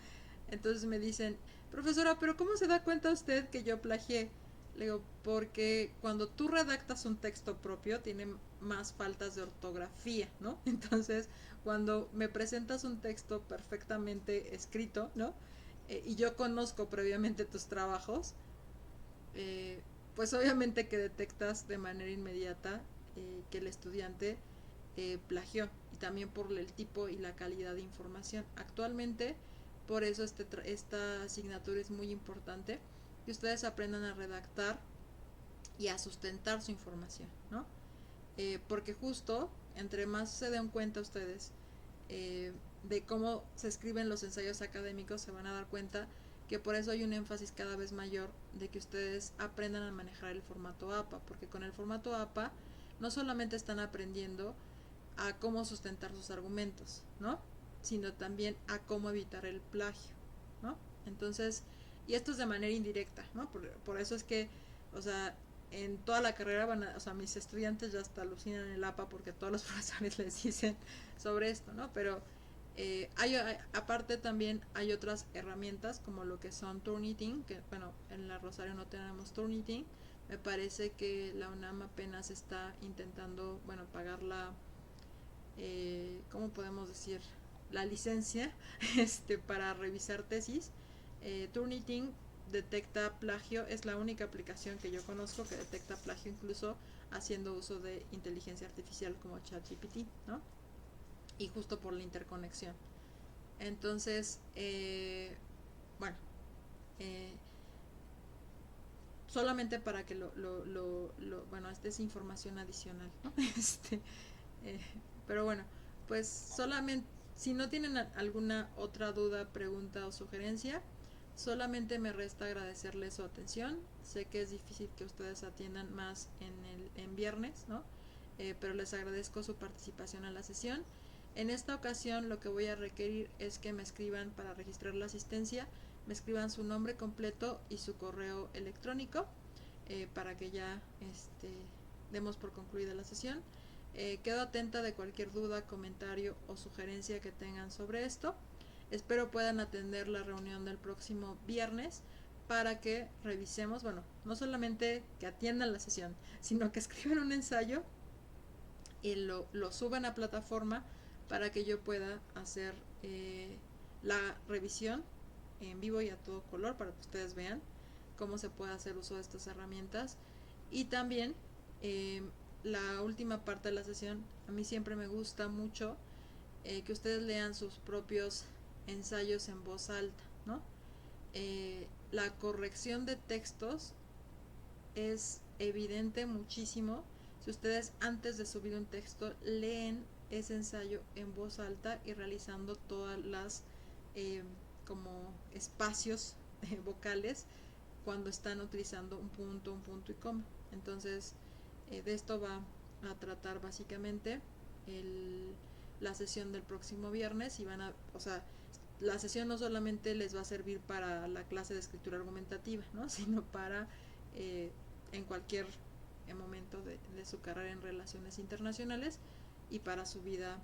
Entonces me dicen, profesora, pero ¿cómo se da cuenta usted que yo plagié? Le digo, porque cuando tú redactas un texto propio, tiene más faltas de ortografía, ¿no? Entonces, cuando me presentas un texto perfectamente escrito, ¿no? Y yo conozco previamente tus trabajos, eh, pues obviamente que detectas de manera inmediata que el estudiante plagió, y también por el tipo y la calidad de información. Actualmente, por eso esta asignatura es muy importante, que ustedes aprendan a redactar y a sustentar su información, ¿no? Porque justo, entre más se den cuenta ustedes de cómo se escriben los ensayos académicos, se van a dar cuenta que por eso hay un énfasis cada vez mayor de que ustedes aprendan a manejar el formato APA, porque con el formato APA no solamente están aprendiendo a cómo sustentar sus argumentos, ¿no? Sino también a cómo evitar el plagio, ¿no? Entonces, y esto es de manera indirecta, ¿no? Por eso es que, o sea, en toda la carrera o sea, mis estudiantes ya hasta alucinan en el APA porque todos los profesores les dicen sobre esto, ¿no? Pero aparte también hay otras herramientas como lo que son Turnitin, que bueno, en la Rosario no tenemos Turnitin. Me parece que la UNAM apenas está intentando, bueno, pagar ¿cómo podemos decir? La licencia para revisar tesis. Turnitin detecta plagio, es la única aplicación que yo conozco que detecta plagio incluso haciendo uso de inteligencia artificial como ChatGPT, ¿no? Y justo por la interconexión. Entonces, bueno, eh, solamente para que bueno, esta es información adicional, ¿no? Eh, pero bueno, pues solamente, si no tienen alguna otra duda, pregunta o sugerencia, solamente me resta agradecerles su atención. Sé que es difícil que ustedes atiendan más en viernes, ¿no? Pero les agradezco su participación en la sesión. En esta ocasión lo que voy a requerir es que me escriban para registrar la asistencia, me escriban su nombre completo y su correo electrónico para que ya demos por concluida la sesión. Quedo atenta de cualquier duda, comentario o sugerencia que tengan sobre esto. Espero puedan atender la reunión del próximo viernes para que revisemos, bueno, no solamente que atiendan la sesión, sino que escriban un ensayo y lo suban a plataforma para que yo pueda hacer la revisión en vivo y a todo color para que ustedes vean cómo se puede hacer uso de estas herramientas. Y también eh, la última parte de la sesión, a mí siempre me gusta mucho que ustedes lean sus propios ensayos en voz alta, ¿no? La corrección de textos es evidente muchísimo si ustedes antes de subir un texto leen ese ensayo en voz alta y realizando todas las eh, como espacios vocales cuando están utilizando un punto y coma. Entonces, de esto va a tratar básicamente la sesión del próximo viernes y o sea, la sesión no solamente les va a servir para la clase de escritura argumentativa, ¿no? Sino para en cualquier momento de su carrera en relaciones internacionales y para su vida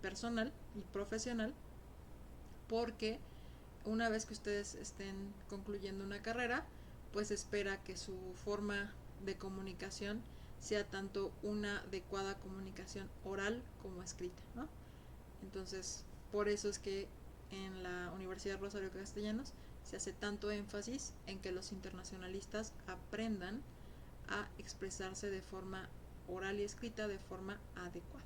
personal y profesional, porque una vez que ustedes estén concluyendo una carrera, pues espera que su forma de comunicación sea tanto una adecuada comunicación oral como escrita, ¿no? Entonces, por eso es que en la Universidad Rosario Castellanos se hace tanto énfasis en que los internacionalistas aprendan a expresarse de forma oral y escrita de forma adecuada.